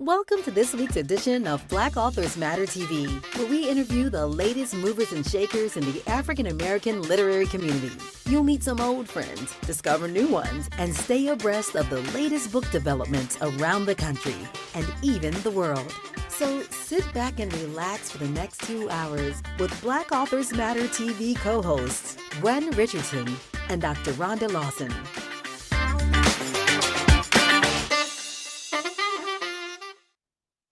Welcome to this week's edition of Black Authors Matter TV, where we interview the latest movers and shakers in the African American literary community. You'll meet some old friends, discover new ones, and stay abreast of the latest book developments around the country and even the world. So sit back and relax for the next 2 hours with Black Authors Matter TV co-hosts Gwen Richardson and Dr. Rhonda Lawson.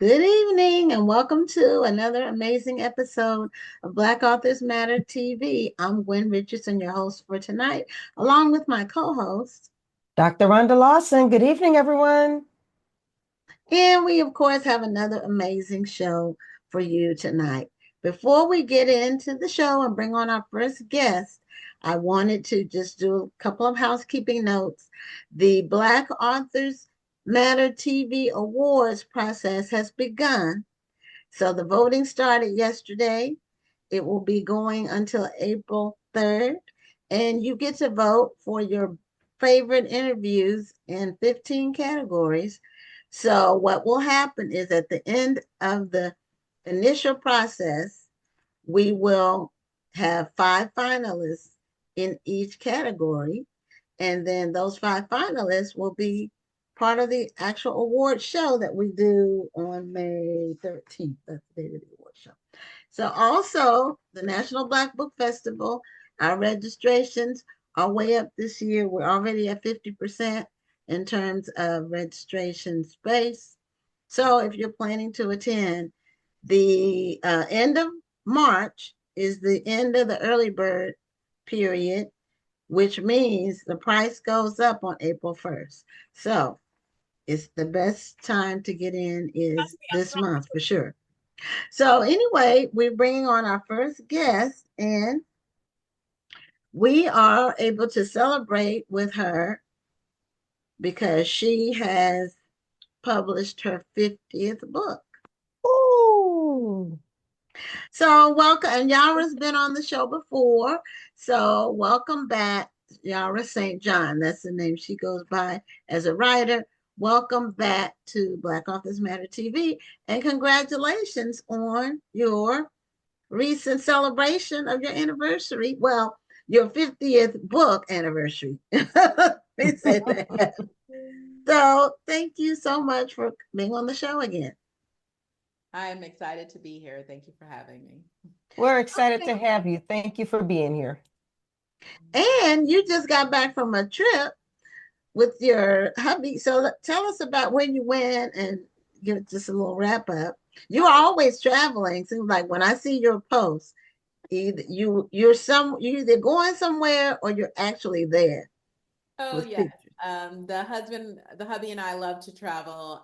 Good evening and welcome to another amazing episode of Black Authors Matter TV. I'm Gwen Richardson, your host for tonight, along with my co-host, Dr. Rhonda Lawson. Good evening, everyone. And we, of course, have another amazing show for you tonight. Before we get into the show and bring on our first guest, I wanted to just do a couple of housekeeping notes. The Black Authors Matter TV Awards process has begun. So the voting started yesterday. It will be going until April 3rd. And you get to vote for your favorite interviews in 15 categories. So what will happen is at the end of the initial process, we will have 5 finalists in each category. And then those 5 finalists will be part of the actual award show that we do on May 13th. That's the date of the award show. So also the National Black Book Festival, our registrations are way up this year. We're already at 50% in terms of registration space. So if you're planning to attend, the end of March is the end of the early bird period, which means the price goes up on April 1st. So it's the best time to get in is this month for sure. So anyway, we're bringing on our first guest, and we are able to celebrate with her because she has published her 50th book. Ooh. So welcome, and Yahrah's been on the show before. So welcome back, Yahrah St. John. That's the name she goes by as a writer. Welcome back to Black Authors Matter TV, and congratulations on your recent celebration of your anniversary. Well, your 50th book anniversary. Let me say that. So thank you so much for being on the show again. I'm excited to be here. Thank you for having me. We're excited to have you. Thank you for being here. And you just got back from a trip with your hubby. So tell us about where you went and give just a little wrap up. You're always traveling. Seems like when I see your posts, you're either going somewhere or you're actually there. Oh yes. The hubby and I love to travel.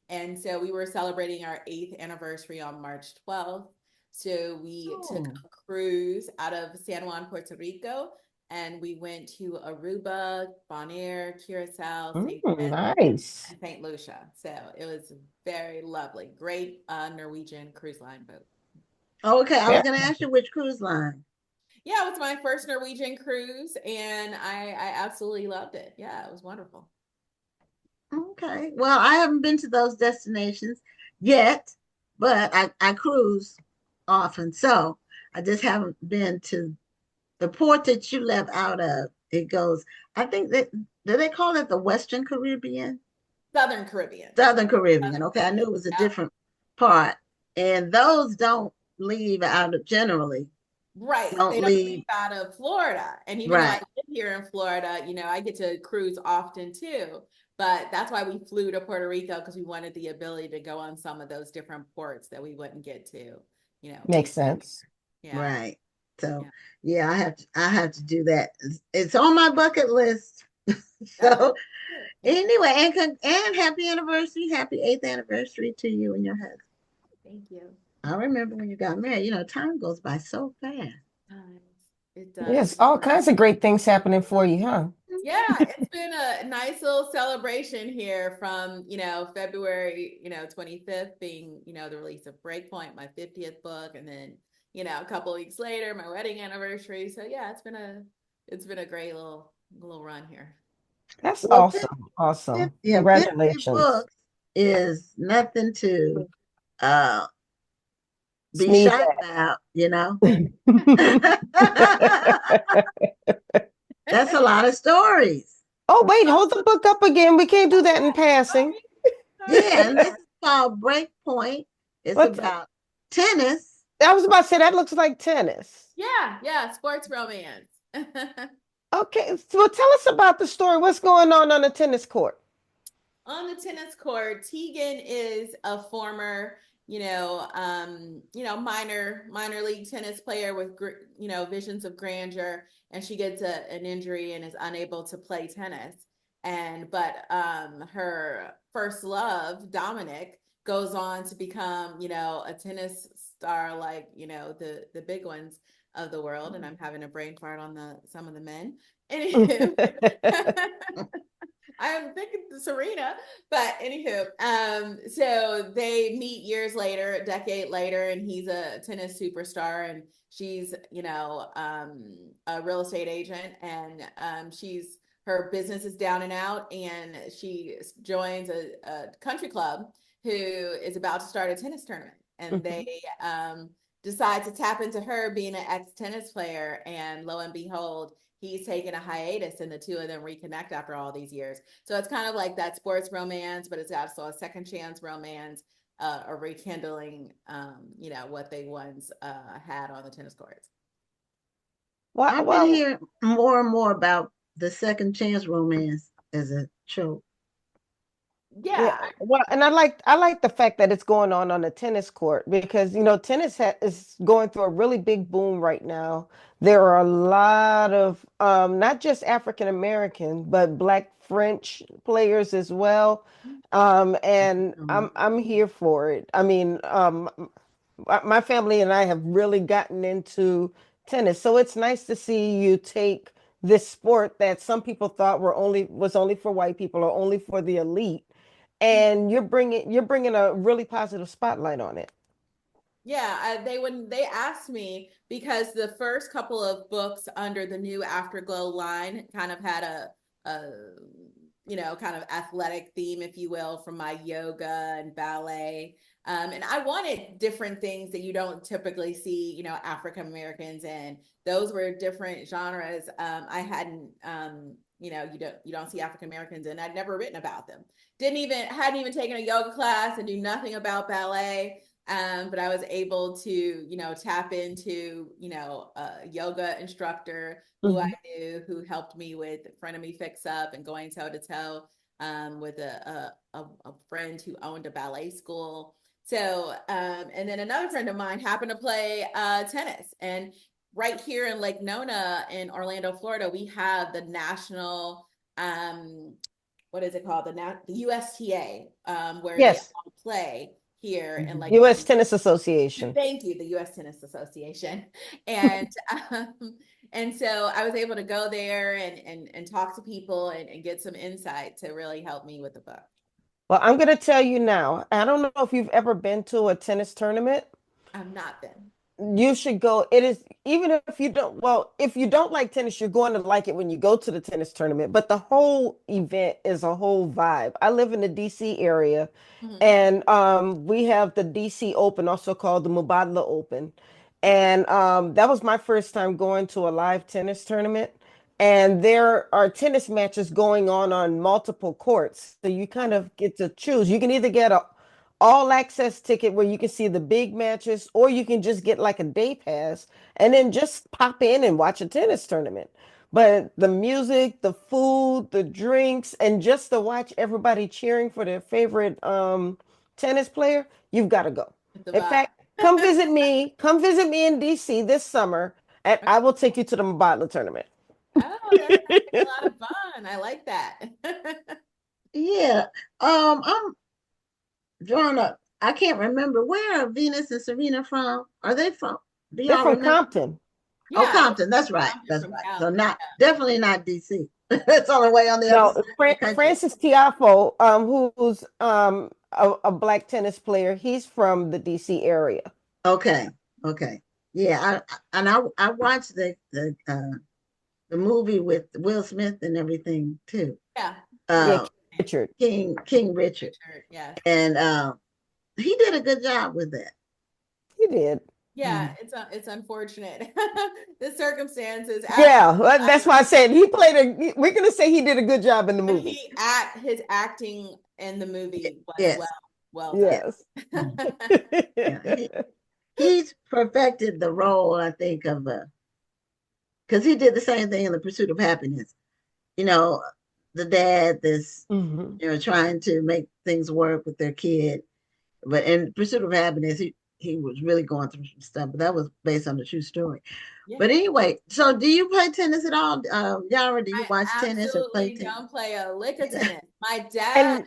And so we were celebrating our 8th anniversary on March 12th. So we took a cruise out of San Juan, Puerto Rico, and we went to Aruba, Bonaire, Curacao, nice. and St. Lucia. So it was very lovely. Great Norwegian cruise line boat. Okay, I was going to ask you which cruise line. Yeah, it was my first Norwegian cruise, and I absolutely loved it. Yeah, it was wonderful. Okay, well, I haven't been to those destinations yet, but I cruise often, so I just haven't been to the port that you left out of. It goes, I think that, do they call it the Western Caribbean? Southern Caribbean. Southern Caribbean. Okay, I knew it was a different part, and those don't leave out of generally. Right. They don't leave out of Florida. And even though I live here in Florida, I get to cruise often too. But that's why we flew to Puerto Rico, because we wanted the ability to go on some of those different ports that we wouldn't get to, Makes sense. Yeah. Right. So yeah, I have to do that. It's on my bucket list. So anyway, and happy anniversary, happy 8th anniversary to you and your husband. Thank you. I remember when you got married, time goes by so fast. It does. Yes, all kinds of great things happening for you, huh? Yeah, it's been a nice little celebration here from, February, 25th being, the release of Breakpoint, my 50th book, and then, a couple of weeks later, my wedding anniversary. So yeah, it's been a great little run here. That's awesome. Awesome. Yeah, congratulations. is nothing to uh be Sneeze shy about, you know. at. That's a lot of stories. Oh, wait, hold the book up again. We can't do that in passing. Yeah, and this is called Breakpoint. It's What's about tennis. I was about to say that looks like tennis. Yeah, sports romance. Okay, so well, tell us about the story. What's going on the tennis court? On the tennis court, Tegan is a former, minor league tennis player with, visions of grandeur, and she gets an injury and is unable to play tennis. But her first love, Dominic, goes on to become, a tennis star like, the big ones of the world. And I'm having a brain fart on some of the men. Anywho. I'm thinking Serena, but anywho, so they meet years later, a decade later, and he's a tennis superstar, and she's, a real estate agent, and her business is down and out, and she joins a country club who is about to start a tennis tournament, and they decide to tap into her being an ex-tennis player, and lo and behold, he's taken a hiatus, and the two of them reconnect after all these years. So it's kind of like that sports romance, but it's also a second chance romance, a rekindling, what they once had on the tennis courts. I've been hearing more and more about the second chance romance as a trope. Yeah. Well, and I like the fact that it's going on the tennis court because tennis is going through a really big boom right now. There are a lot of not just African American but Black French players as well, and I'm here for it. I mean, my family and I have really gotten into tennis, so it's nice to see you take this sport that some people thought was only for white people or only for the elite, and you're bringing a really positive spotlight on it. Yeah, when they asked me, because the first couple of books under the new Afterglow line kind of had a kind of athletic theme, if you will, from my yoga and ballet. And I wanted different things that you don't typically see, African Americans in. Those were different genres. I hadn't, you don't see African Americans in. I'd never written about them. Hadn't even taken a yoga class and knew nothing about ballet. But I was able to, tap into, a yoga instructor who I knew, who helped me with Frenemy Fix Up and going toe to toe with a friend who owned a ballet school. So, and then another friend of mine happened to play tennis. And right here in Lake Nona in Orlando, Florida, we have the national, what is it called? The USTA, where they Yes, all play here in like U.S. Tennis Association. thank you, the U.S. Tennis Association. And and so I was able to go there and talk to people and get some insight to really help me with the book. Well, I'm going to tell you now. I don't know if you've ever been to a tennis tournament. I've not been. You should go. It is, even if you don't, well, if you don't like tennis, you're going to like it when you go to the tennis tournament. But the whole event is a whole vibe. I live in the DC area, and we have the DC Open, also called the Mubadala Open. And that was my first time going to a live tennis tournament. And there are tennis matches going on multiple courts. So you kind of get to choose. You can either get a all access ticket where you can see the big matches, or you can just get like a day pass and then just pop in and watch a tennis tournament. But the music, the food, the drinks, and just to watch everybody cheering for their favorite tennis player, you've got to go. It's a In vibe. fact, come visit me. Come visit me in DC this summer, and I will take you to the Butler tournament. Oh, that sounds like a lot of fun. I like that. Yeah. I'm drawing up. I can't remember, where are Venus and Serena from? Are they from? Do They're y'all from remember? Compton. Oh, Yeah, Compton. That's right. I'm That's from right. So Cali. not definitely not DC. It's on the way on the other No, side of the country. Francis Tiafo, who's a black tennis player, he's from the DC area. Okay. Okay. Yeah. I watched the movie with Will Smith and everything too. Yeah. Yeah, Uh, Richard. King Richard. Yes. And he did a good job with that. He did. Yeah, it's unfortunate the circumstances. Yeah, that's why I said we're gonna say he did a good job in the movie. His acting in the movie was Yes. well Yes. done. Yeah, he's perfected the role, I think, of because he did the same thing in The Pursuit of Happiness. You know, the dad that's trying to make things work with their kid, but in Pursuit of Happiness, he was really going through some stuff. But that was based on a true story. Yeah. But anyway, so do you play tennis at all, Yahrah? Do you watch tennis or play tennis? Don't play a lick of tennis. My dad,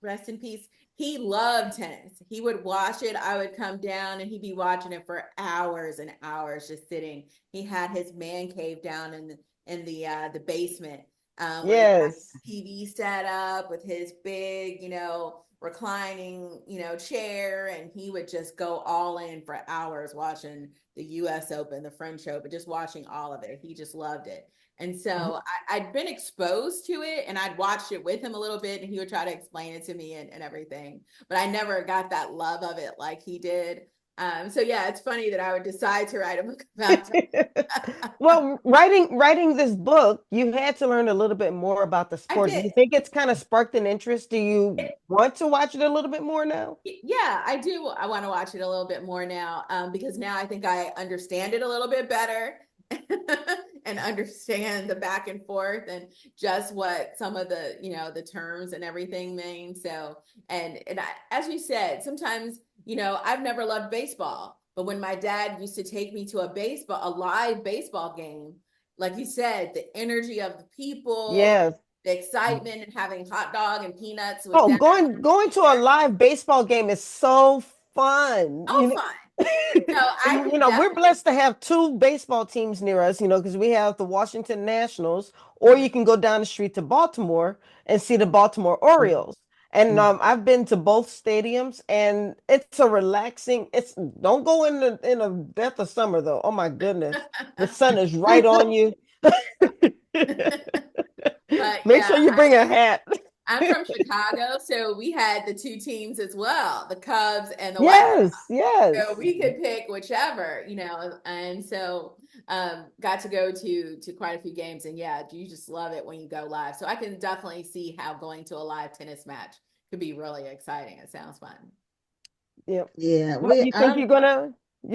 rest in peace, he loved tennis. He would watch it. I would come down and he'd be watching it for hours and hours, just sitting. He had his man cave down in the basement. Yes. TV set up with his big, reclining, chair, and he would just go all in for hours watching the US Open, the French Open, just watching all of it. He just loved it. And so I'd been exposed to it, and I'd watched it with him a little bit, and he would try to explain it to me and everything. But I never got that love of it like he did. So yeah, it's funny that I would decide to write a book about it. Well, writing this book, you had to learn a little bit more about the sport. Do you think it's kind of sparked an interest? Do you want to watch it a little bit more now? Yeah, I do. I want to watch it a little bit more now, because now I think I understand it a little bit better and understand the back and forth and just what some of the, the terms and everything mean. So, and as you said, sometimes, I've never loved baseball, but when my dad used to take me to a live baseball game, like you said, the energy of the people, yes, the excitement, and having hot dog and peanuts. Going to a live baseball game is so fun. Fun. We're blessed to have two baseball teams near us, because we have the Washington Nationals, or you can go down the street to Baltimore and see the Baltimore Orioles. And I've been to both stadiums, and it's a relaxing. Don't go in the depth of summer though. Oh my goodness, the sun is right on you. Make sure you bring a hat. I'm from Chicago, so we had the two teams as well, the Cubs and the White Sox. Yes. So we could pick whichever, and so got to go to quite a few games, and yeah, you just love it when you go live. So I can definitely see how going to a live tennis match could be really exciting. It sounds fun. Yep. Yeah. You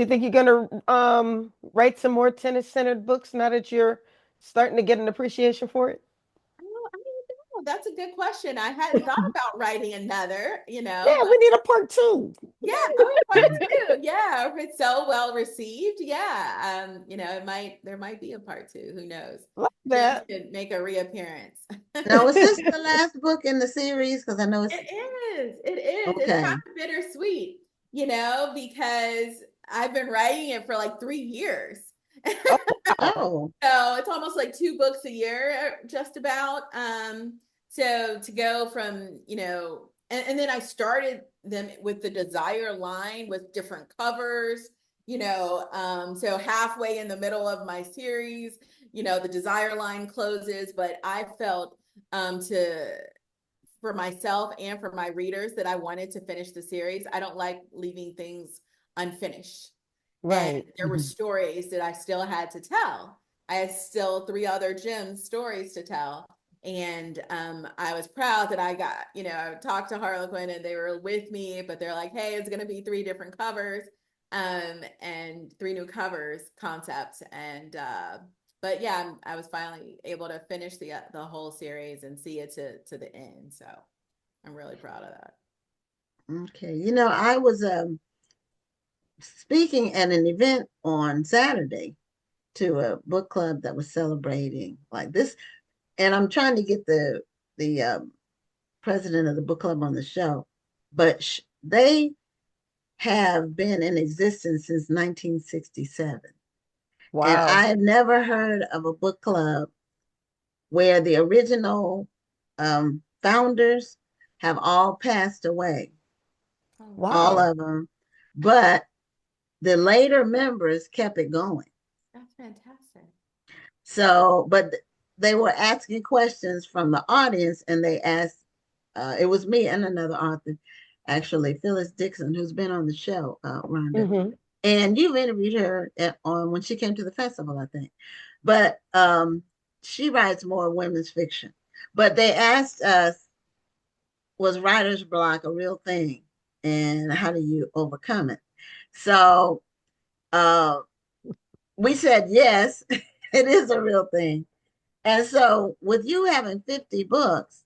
think you're gonna write some more tennis centered books now that you're starting to get an appreciation for it? That's a good question. I hadn't thought about writing another, Yeah, we need a part 2. Yeah, part 2. Yeah, if it's so well received, yeah. There might be a part 2. Who knows? Like that. Could make a reappearance. Now, is this the last book in the series? Because I know it is. Okay. It's kind of bittersweet, because I've been writing it for like 3 years. Oh. So it's almost like 2 books a year, just about. So to go from, and then I started them with the Desire line with different covers, so halfway in the middle of my series, the Desire line closes, but I felt for myself and for my readers that I wanted to finish the series. I don't like leaving things unfinished. Right. And there were stories that I still had to tell. I had still 3 other gems stories to tell. And I was proud that I got, I talked to Harlequin and they were with me, but they're like, hey, it's going to be 3 different covers and 3 new covers concepts. And but yeah, I was finally able to finish the whole series and see it to the end. So I'm really proud of that. Okay. I was speaking at an event on Saturday to a book club that was celebrating like this. And I'm trying to get the president of the book club on the show, but they have been in existence since 1967. Wow. And I have never heard of a book club where the original founders have all passed away. Wow. All of them. But the later members kept it going. That's fantastic. So, but they were asking questions from the audience, and they asked, it was me and another author, actually, Phyllis Dixon, who's been on the show, Rhonda. Mm-hmm. And you've interviewed her on when she came to the festival, I think. But she writes more women's fiction. But they asked us, was writer's block a real thing? And how do you overcome it? So uh, we said, yes, it is a real thing. And so with you having 50 books,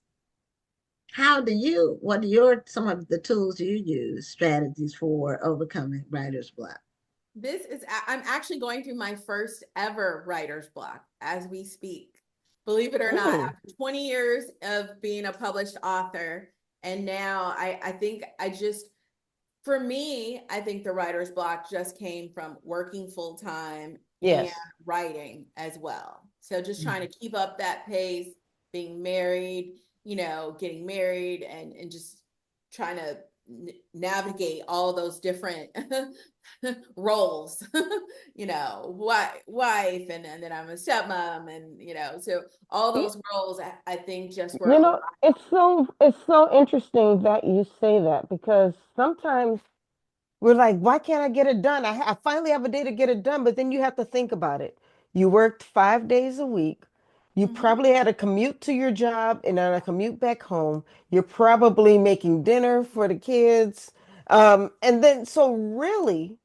what are some of the tools you use, strategies for overcoming writer's block? I'm actually going through my first ever writer's block as we speak. Believe it or not, after 20 years of being a published author, and now I think for me, I think the writer's block just came from working full time and writing as well. So just trying to keep up that pace, being married, getting married and just trying to navigate all those different roles, wife, and then I'm a stepmom, and so all those roles I think just were. It's so interesting that you say that, because sometimes we're like, why can't I get it done? I finally have a day to get it done, but then you have to think about it. You worked 5 days a week. You probably had a commute to your job and then a commute back home. You're probably making dinner for the kids. And then, so really,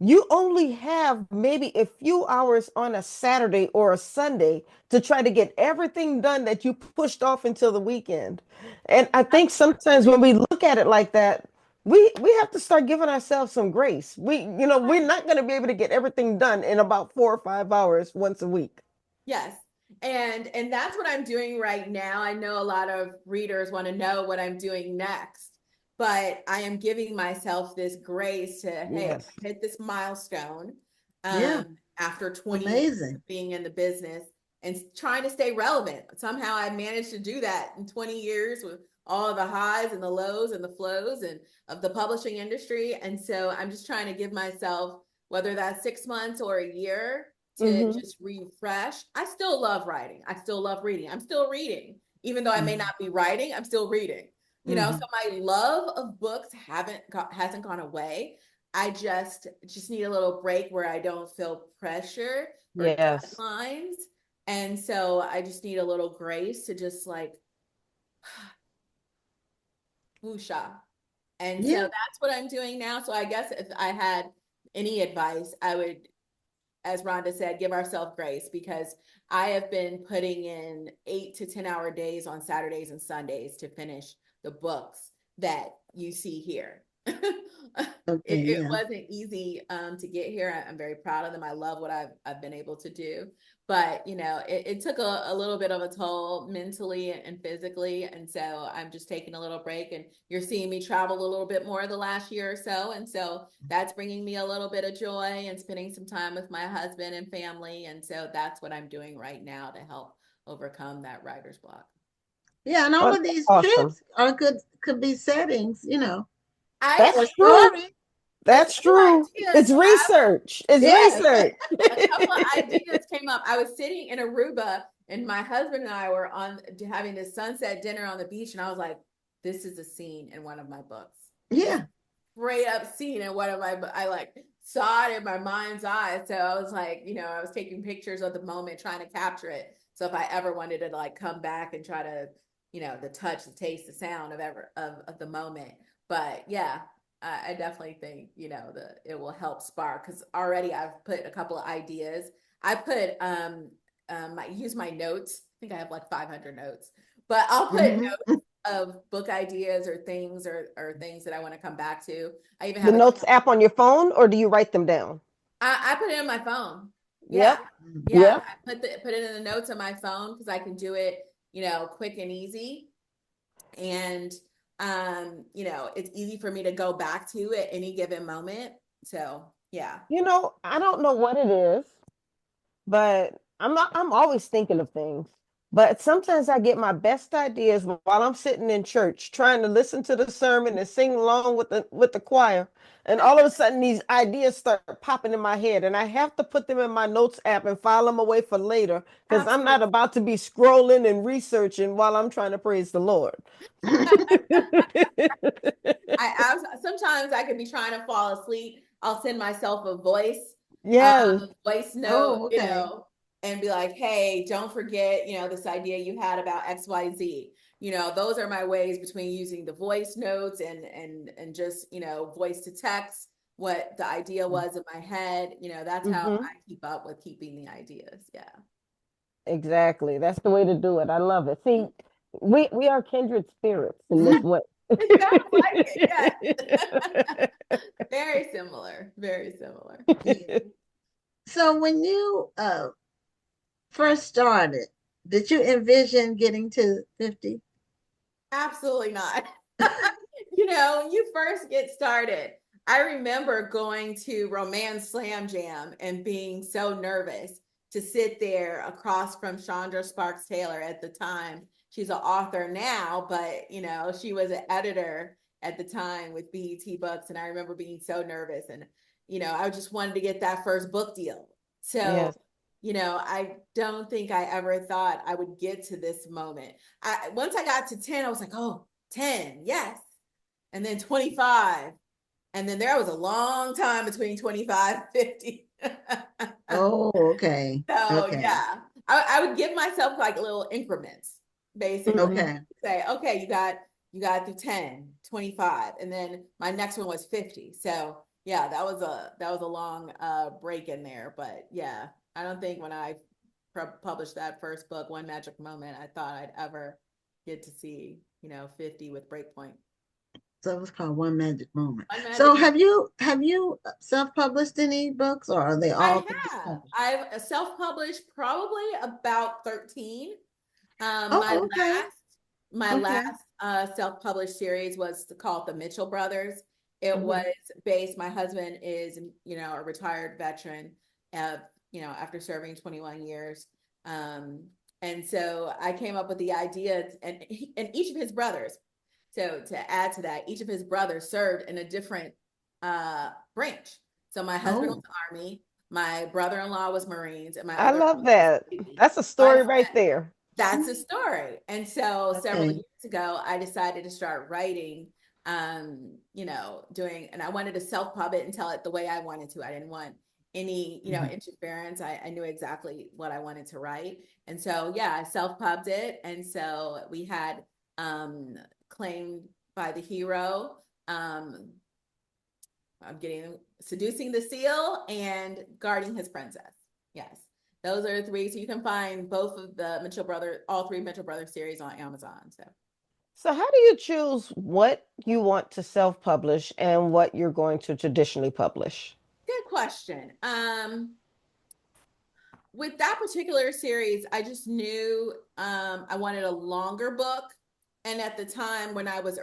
you only have maybe a few hours on a Saturday or a Sunday to try to get everything done that you pushed off until the weekend. And I think sometimes when we look at it like that, we have to start giving ourselves some grace. We're not going to be able to get everything done in about 4 or 5 hours once a week. Yes. And that's what I'm doing right now. I know a lot of readers want to know what I'm doing next, but I am giving myself this grace to, hey, hit this milestone after 20 years of being in the business and trying to stay relevant. Somehow I managed to do that in 20 years with all the highs and the lows and the flows and of the publishing industry. And so I'm just trying to give myself, whether that's 6 months or a year, to just refresh. I still love writing. I still love reading. I'm still reading. Even though I may not be writing, I'm still reading. So my love of books hasn't gone away. I just need a little break where I don't feel pressure or deadlines. And so I just need a little grace to just like woosha. And so that's what I'm doing now. So I guess if I had any advice, I would, as Rhonda said, give ourselves grace, because I have been putting in 8 to 10 hour days on Saturdays and Sundays to finish the books that you see here. It wasn't easy to get here. I'm very proud of them. I love what I've been able to do. But, it took a little bit of a toll mentally and physically. And so I'm just taking a little break, and you're seeing me travel a little bit more the last year or so. And so that's bringing me a little bit of joy and spending some time with my husband and family. And so that's what I'm doing right now to help overcome that writer's block. Yeah, and all of these trips could be settings, That's true. That's true. It's research. It's research. A couple of ideas came up. I was sitting in Aruba, and my husband and I were having this sunset dinner on the beach, and I was like, this is a scene in one of my books. Yeah. Straight up scene in one of my I like saw it in my mind's eye. So I was like, I was taking pictures of the moment, trying to capture it. So if I ever wanted to like come back and try to, the touch, the taste, the sound of the moment. But yeah, I definitely think, it will help spark, because already I've put a couple of ideas. I put, I use my notes. I think I have like 500 notes, but I'll put notes of book ideas or things that I want to come back to. I even have the notes app on your phone, or do you write them down? I put it in my phone. Yeah. I put it in the notes on my phone, because I can do it, quick and easy. And it's easy for me to go back to at any given moment. So yeah. I don't know what it is, but I'm always thinking of things. But sometimes I get my best ideas while I'm sitting in church trying to listen to the sermon and sing along with the choir. And all of a sudden these ideas start popping in my head and I have to put them in my notes app and file them away for later because I'm Absolutely. not about to be scrolling and researching while I'm trying to praise the Lord. Sometimes I could be trying to fall asleep. I'll send myself a Yes. voice note, Oh, okay. and be like, hey, don't forget, this idea you had about XYZ. Those are my ways between using the voice notes and just, voice to text what the idea was in my head. That's how Hmm. I keep up with keeping the ideas. Yeah. Exactly. That's the way to do it. I love it. See, we are kindred spirits in this way. It sounds like it. Yes. Very similar. Very similar. Yeah. So when you first started, did you envision getting to 50? Absolutely not. When you first get started, I remember going to Romance Slam Jam and being so nervous to sit there across from Chandra Sparks Taylor at the time. She's an author now, but she was an editor at the time with BET Books. And I remember being so nervous and I just wanted to get that first book deal. So Yes. I don't think I ever thought I would get to this moment. Once I got to 10, I was like, oh, 10, yes. And then 25. And then there was a long time between 25 and 50. Oh, okay. So Okay. yeah, I would give myself like little increments, basically. Hmm. Okay. Say, okay, you got through 10, 25, and then my next one was 50. So yeah, that was a long break in there. But yeah, I don't think when I published that first book, One Magic Moment, I thought I'd ever get to see 50 with Breakpoint. So it was called One Magic Moment. One Magic So Moment. have you self-published any books, or are they all I through the have. publisher? I've self-published probably about 13. My Oh, okay. last my Okay. last self-published series was called The Mitchell Brothers. It was Hmm. based, my husband is, a retired veteran of, after serving 21 years. Um, and so I came up with the idea and each of his brothers. So to add to that, each of his brothers served in a different branch. So my husband was Oh, Army, my brother-in-law was Marines, and my I other love brother was that. Navy. That's a So I story right there. that's a story. And so several okay. years ago, I decided to start writing, and I wanted to self-pub it and tell it the way I wanted to. I didn't want any, Mhm. interference. I knew exactly what I wanted to write. And so, yeah, I self-pubbed it. And so we had claimed by the hero. I'm getting Seducing the Seal and Guarding His Princess. Yes. Those are the three. So you can find both of the all three Mitchell Brothers series on Amazon. So So how do you choose what you want to self-publish and what you're going to traditionally publish? good question. With that particular series, I just knew I wanted a longer book. And at the time when I was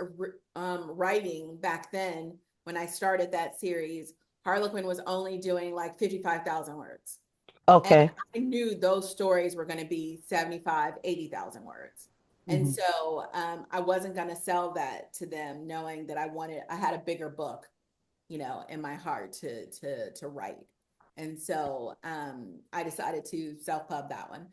writing back then, when I started that series, Harlequin was only doing like 55,000 words. And Okay. I knew those stories were going to be 75, 80,000 words. And Mhm. so I wasn't going to sell that to them knowing that I had a bigger book, in my heart to write. And so I decided to self-pub that one.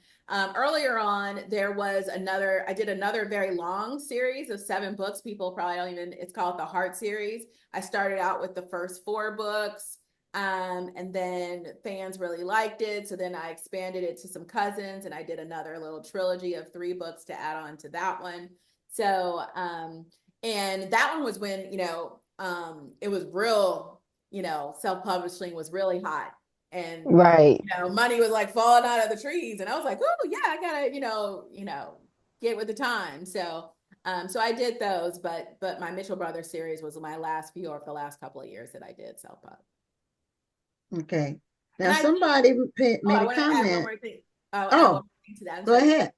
Earlier on, I did another very long series of 7 books. People probably don't even, it's called the Heart series. I started out with the first 4 books. And then fans really liked it. So then I expanded it to some cousins and I did another little trilogy of 3 books to add on to that one. So, and that one was when, it was real, self-publishing was really hot. And, Right. money was like falling out of the trees. And I was like, oh yeah, I gotta, get with the time. So I did those, but my Mitchell Brothers series was my last few or for the last couple of years that I did self-pub. Okay. And Now I think, somebody I made a want to add one comment. more thing. I'll add one Oh, more thing to that. I'm go sorry. ahead.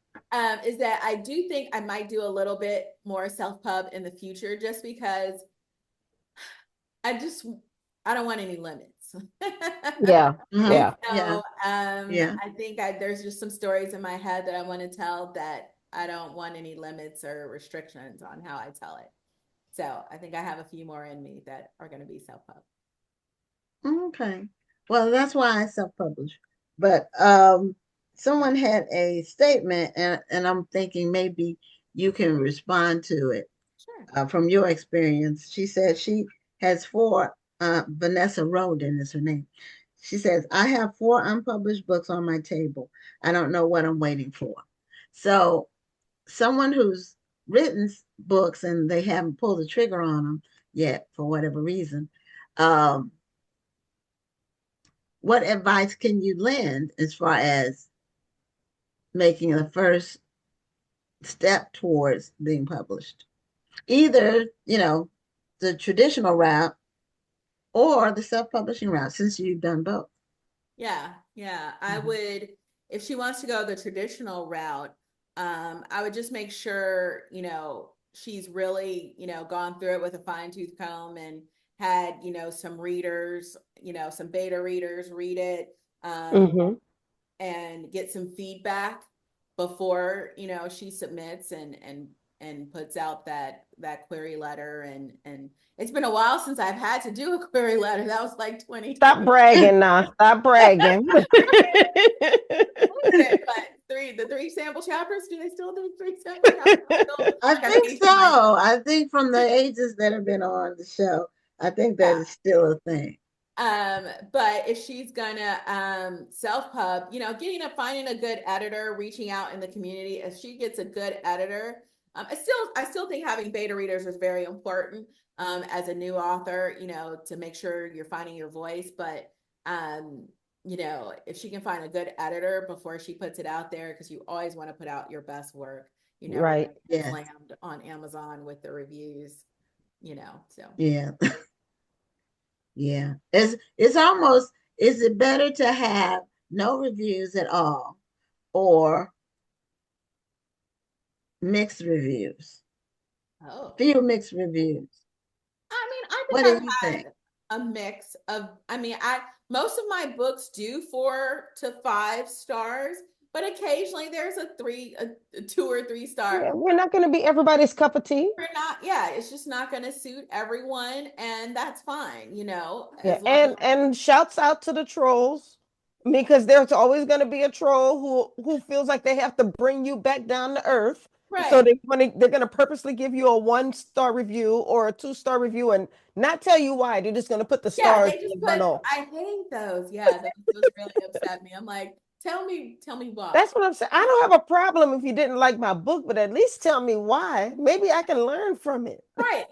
Is that I do think I might do a little bit more self-pub in the future just because I don't want any limits. limits. Yeah. Mhm. Yeah. So Yeah. I think there's just some stories in my head that I want to tell that I don't want any limits or restrictions on how I tell it. So I think I have a few more in me that are going to be self-pub. Okay. Well, that's why I self-publish. But someone had a statement, and I'm thinking maybe you can respond to it Sure. from your experience. She said she has four, Vanessa Roden is her name. She says, I have four unpublished books on my table. I don't know what I'm waiting for. So, someone who's written books and they haven't pulled the trigger on them yet for whatever reason, um, what advice can you lend as far as making the first step towards being published? Either, the traditional route or the self-publishing route, since you've done both. Yeah, yeah. I Mhm. would, if she wants to go the traditional route, I would just make sure, she's really, gone through it with a fine-tooth comb and had, some readers, some beta readers read it, Mm-hmm. and get some feedback before, she submits and puts out that query letter. And it's been a while since I've had to do a query letter. That was like 2020. Stop bragging now. Stop bragging. The three sample chapters. Do they still do three sample chapters? I I gotta think pay so. for my. I think from the ages that have been on the show, I think that Yeah. is still a thing. But if she's gonna self-pub, finding a good editor, reaching out in the community, if she gets a good editor, I still think having beta readers is very important as a new author, to make sure you're finding your voice. But if she can find a good editor before she puts it out there, because you always want to put out your best work. You never Right. get Yes. slammed on Amazon with the reviews, so. Yeah. Yeah. It's almost, is it better to have no reviews at all or mixed reviews? Oh. Few mixed reviews. I mean, I What think do I've you think? had a mix of, most of my books do 4 to 5 stars, but occasionally there's a 2 or 3 star. Yeah, we're not going to be everybody's cup of tea. We're not, yeah, it's just not going to suit everyone, and that's fine, Yeah, as long as. and shouts out to the trolls because there's always going to be a troll who feels like they have to bring you back down to earth. So Right. they're going to purposely give you a 1-star review or a 2-star review and not tell you why. They're just going to put the Yeah, stars they just and put, run off. I hate those. Yeah, those really upset me. I'm like, tell me why. That's what I'm saying. I don't have a problem if you didn't like my book, but at least tell me why. Maybe I can learn from it. Right.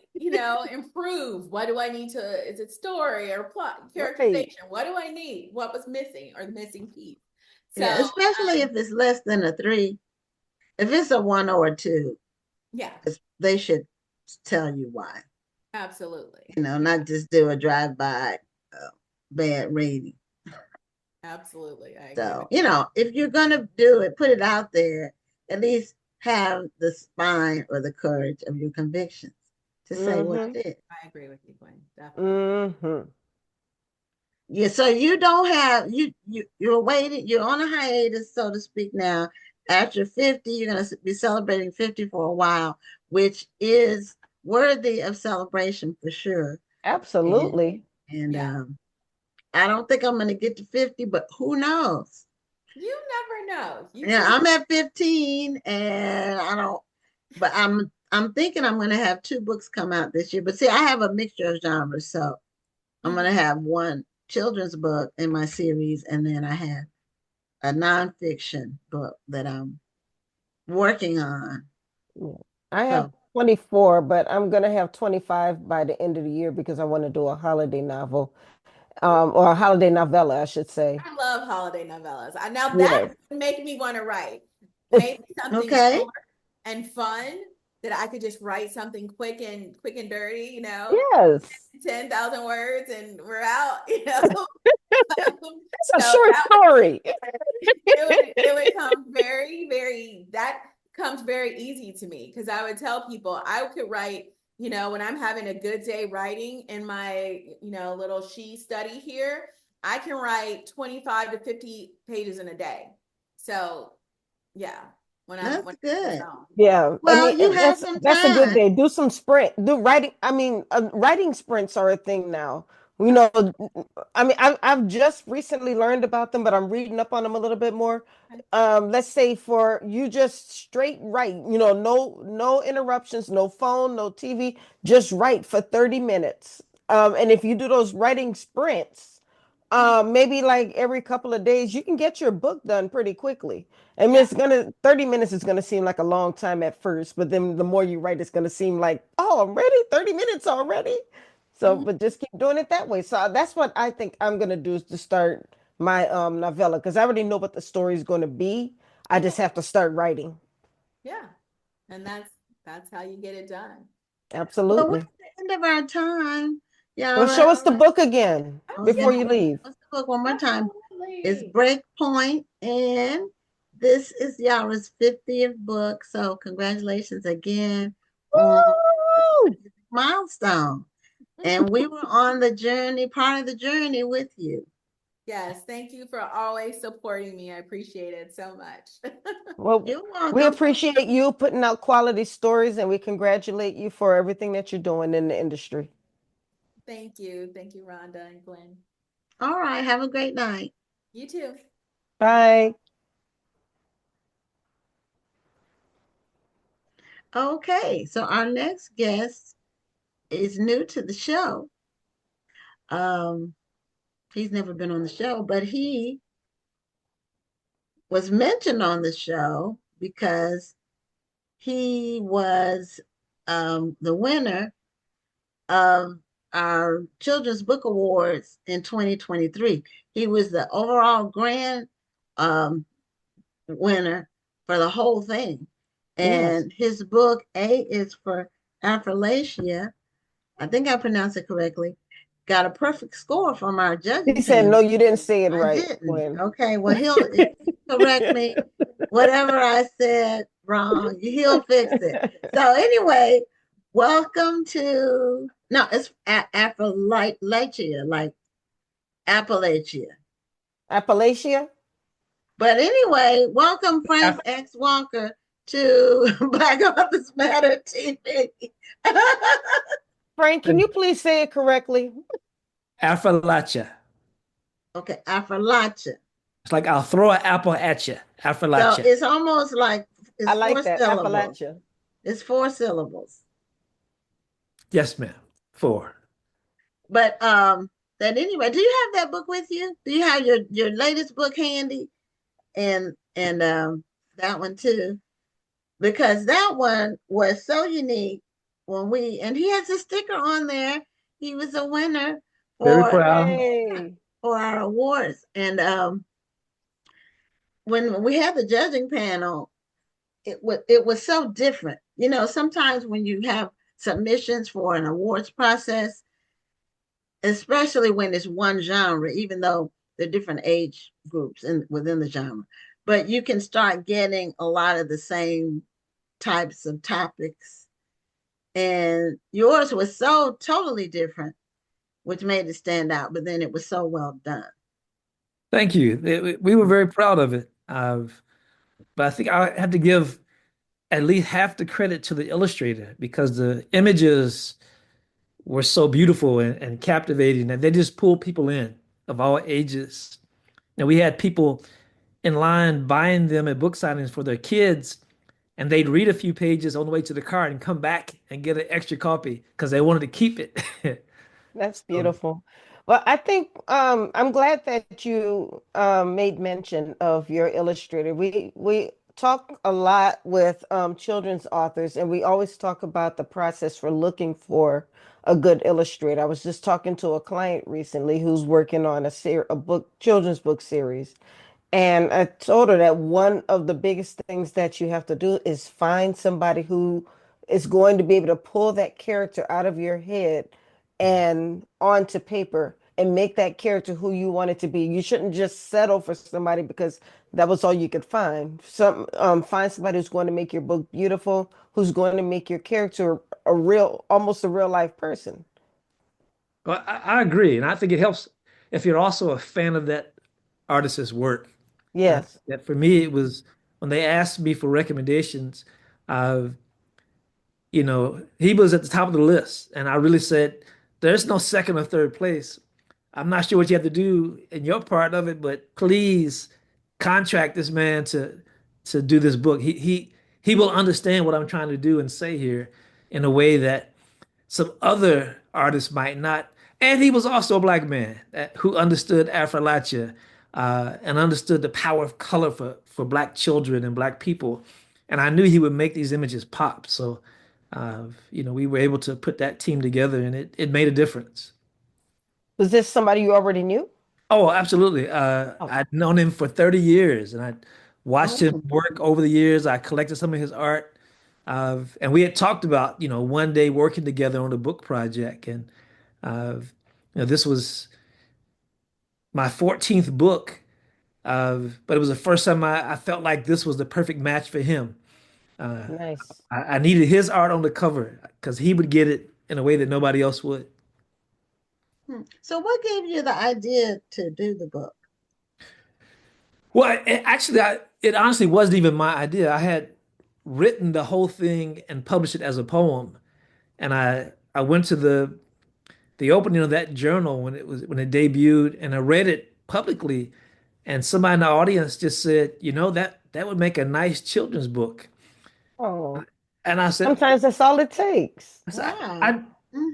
Improve. What do I need to, is it story or plot, Right. characterization? What do I need? What was missing or the missing piece? Yeah, So, especially if it's less than a 3. If it's a 1 or a 2, yeah, they should tell you why. absolutely. Not just do a drive-by bad rating. Absolutely. I agree So, with you. if you're gonna do it, put it out there, at least have the spine or the courage of your convictions to say what Mm-hmm. it is. I agree with you, Gwen. Definitely. Mm-hmm. Yeah, so you don't have you're waiting, you're on a hiatus, so to speak now. After 50, you're gonna be celebrating 50 for a while, which is worthy of celebration for sure. And Absolutely. and Yeah. I don't think I'm gonna get to 50, but who knows? You never know. You Yeah, just, I'm at 15 and I don't, but I'm thinking I'm gonna have 2 books come out this year. But see, I have a mixture of genres, so I'm gonna Mhm. have one children's book in my series, and then I have a nonfiction book that I'm working on. Yeah. I have So 24, but I'm gonna have 25 by the end of the year because I want to do a holiday novel, or a holiday novella, I should say. I love holiday novellas. Now that Yes. would make me want to write. Maybe something okay, short and fun that I could just write something quick and dirty, Yes. 10,000 words and we're out. It's a So short that story. it would come very, very, that comes very easy to me because I would tell people I could write when I'm having a good day writing in my, little she study here, I can write 25 to 50 pages in a day. So yeah, That's when I'm in the good. zone. Yeah, I Well, mean you have some that's a good time. day. Do some sprint. Do writing. I mean, writing sprints are a thing now. You know, I mean, I've just recently learned about them, but I'm reading up on them a little bit more. Let's say for you, just straight write. No interruptions, no phone, no TV. Just write for 30 minutes. And if you do those writing sprints, maybe like every couple of days, you can get your book done pretty quickly. I mean, Yeah. it's gonna 30 minutes is gonna seem like a long time at first, but then the more you write, it's gonna seem like, oh, I'm ready, 30 minutes already. So, Mhm. but just keep doing it that way. So that's what I think I'm gonna do is to start my novella because I already know what the story is gonna be. I Okay. just have to start writing. Yeah. And that's how you get it done. Well, we're Absolutely. at the end of our time, Well, show Yara. us the book again Oh, before yes. you leave. What's the book one more time? It's Absolutely. Breakpoint, and this is Yara's 50th book. So congratulations again on Woo! milestone. And we were on the journey, part of the journey with you. Yes, thank you for always supporting me. I appreciate it so much. Well, You're we welcome. appreciate you putting out quality stories and we congratulate you for everything that you're doing in the industry. Thank you. Thank you, Rhonda and Glenn. All right. Have a great night. You too. Bye. Okay. So our next guest is new to the show. Um, he's never been on the show, but he was mentioned on the show because he was the winner of our Children's Book Awards in 2023. He was the overall grand um, winner for the whole thing. Yes. And his book, A is for Affrilacia, I think I pronounced it correctly, got a perfect score from our judging He said, no, panel. you didn't say it I right, didn't. Glenn. Okay, well, he'll correct me. Whatever I said wrong, he'll fix it. So, anyway, welcome to, no, it's Appalachia, like Appalachia. Appalachia? But anyway, welcome Frank X. Walker to Black Authors Matter TV. Frank, can you please say it correctly? Affrilacia. Okay, Appalachia. It's like I'll throw an apple at you. So Affrilacia. it's almost like I it's four like that. syllables. Appalachia. It's four syllables. Yes, ma'am. Four. But that anyway, do you have that book with you? Do you have your latest book handy? And that one too? Because that one was so unique when we and he has a sticker on there. He was a winner Very for proud. Yay. for our awards. And when we had the judging panel, it was so different. Sometimes when you have submissions for an awards process, especially when it's one genre, even though there are different age groups within the genre, but you can start getting a lot of the same types of topics. And yours was so totally different, which made it stand out, but then it was so well done. Thank you. We were very proud of it. But I think I have to give at least half the credit to the illustrator because the images were so beautiful and captivating, and they just pulled people in of all ages. And we had people in line buying them at book signings for their kids, and they'd read a few pages on the way to the car and come back and get an extra copy because they wanted to keep it. That's So, beautiful. Well, I think I'm glad that you made mention of your illustrator. We talk a lot with children's authors, and we always talk about the process for looking for a good illustrator. I was just talking to a client recently who's working on a book children's book series, and I told her that one of the biggest things that you have to do is find somebody who is going to be able to pull that character out of your head and onto paper and make that character who you want it to be. You shouldn't just settle for somebody because that was all you could find. Find somebody who's going to make your book beautiful, who's going to make your character almost a real life person. Well, I agree, and I think it helps if you're also a fan of that artist's work. Yes. That for me, it was when they asked me for recommendations. Uh, he was at the top of the list, and I really said, "There's no second or third place. I'm not sure what you have to do in your part of it, but please contract this man to do this book. He will understand what I'm trying to do and say here in a way that some other artists might not." And he was also a black man who understood Afro-Latia and understood the power of color for black children and black people. And I knew he would make these images pop. So, we were able to put that team together, and it made a difference. Was this somebody you already knew? Oh, absolutely. Oh, I'd known him for 30 years, and I watched him Oh, work over the years. I collected some of his art. And we had talked about, one day working together on a book project. And, uh, this was my 14th book. But it was the first time I felt like this was the perfect match for him. Uh, nice. I needed his art on the cover because he would get it in a way that nobody else would. so what gave you the idea to do the book? Well, it honestly wasn't even my idea. I had written the whole thing and published it as a poem, and I went to the opening of that journal when it debuted, and I read it publicly, and somebody in the audience just said, that would make a nice children's book. Oh, And I said, sometimes that's all it takes. I said, Wow.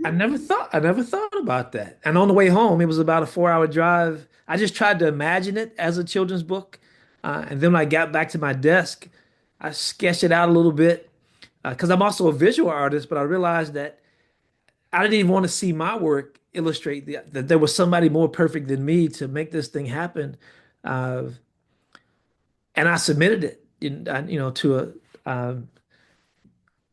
I never thought about that. And on the way home, it was about a 4-hour drive. I just tried to imagine it as a children's book. And then when I got back to my desk, I sketched it out a little bit because I'm also a visual artist, but I realized that I didn't even want to see my work illustrate that there was somebody more perfect than me to make this thing happen. Uh, and I submitted it, to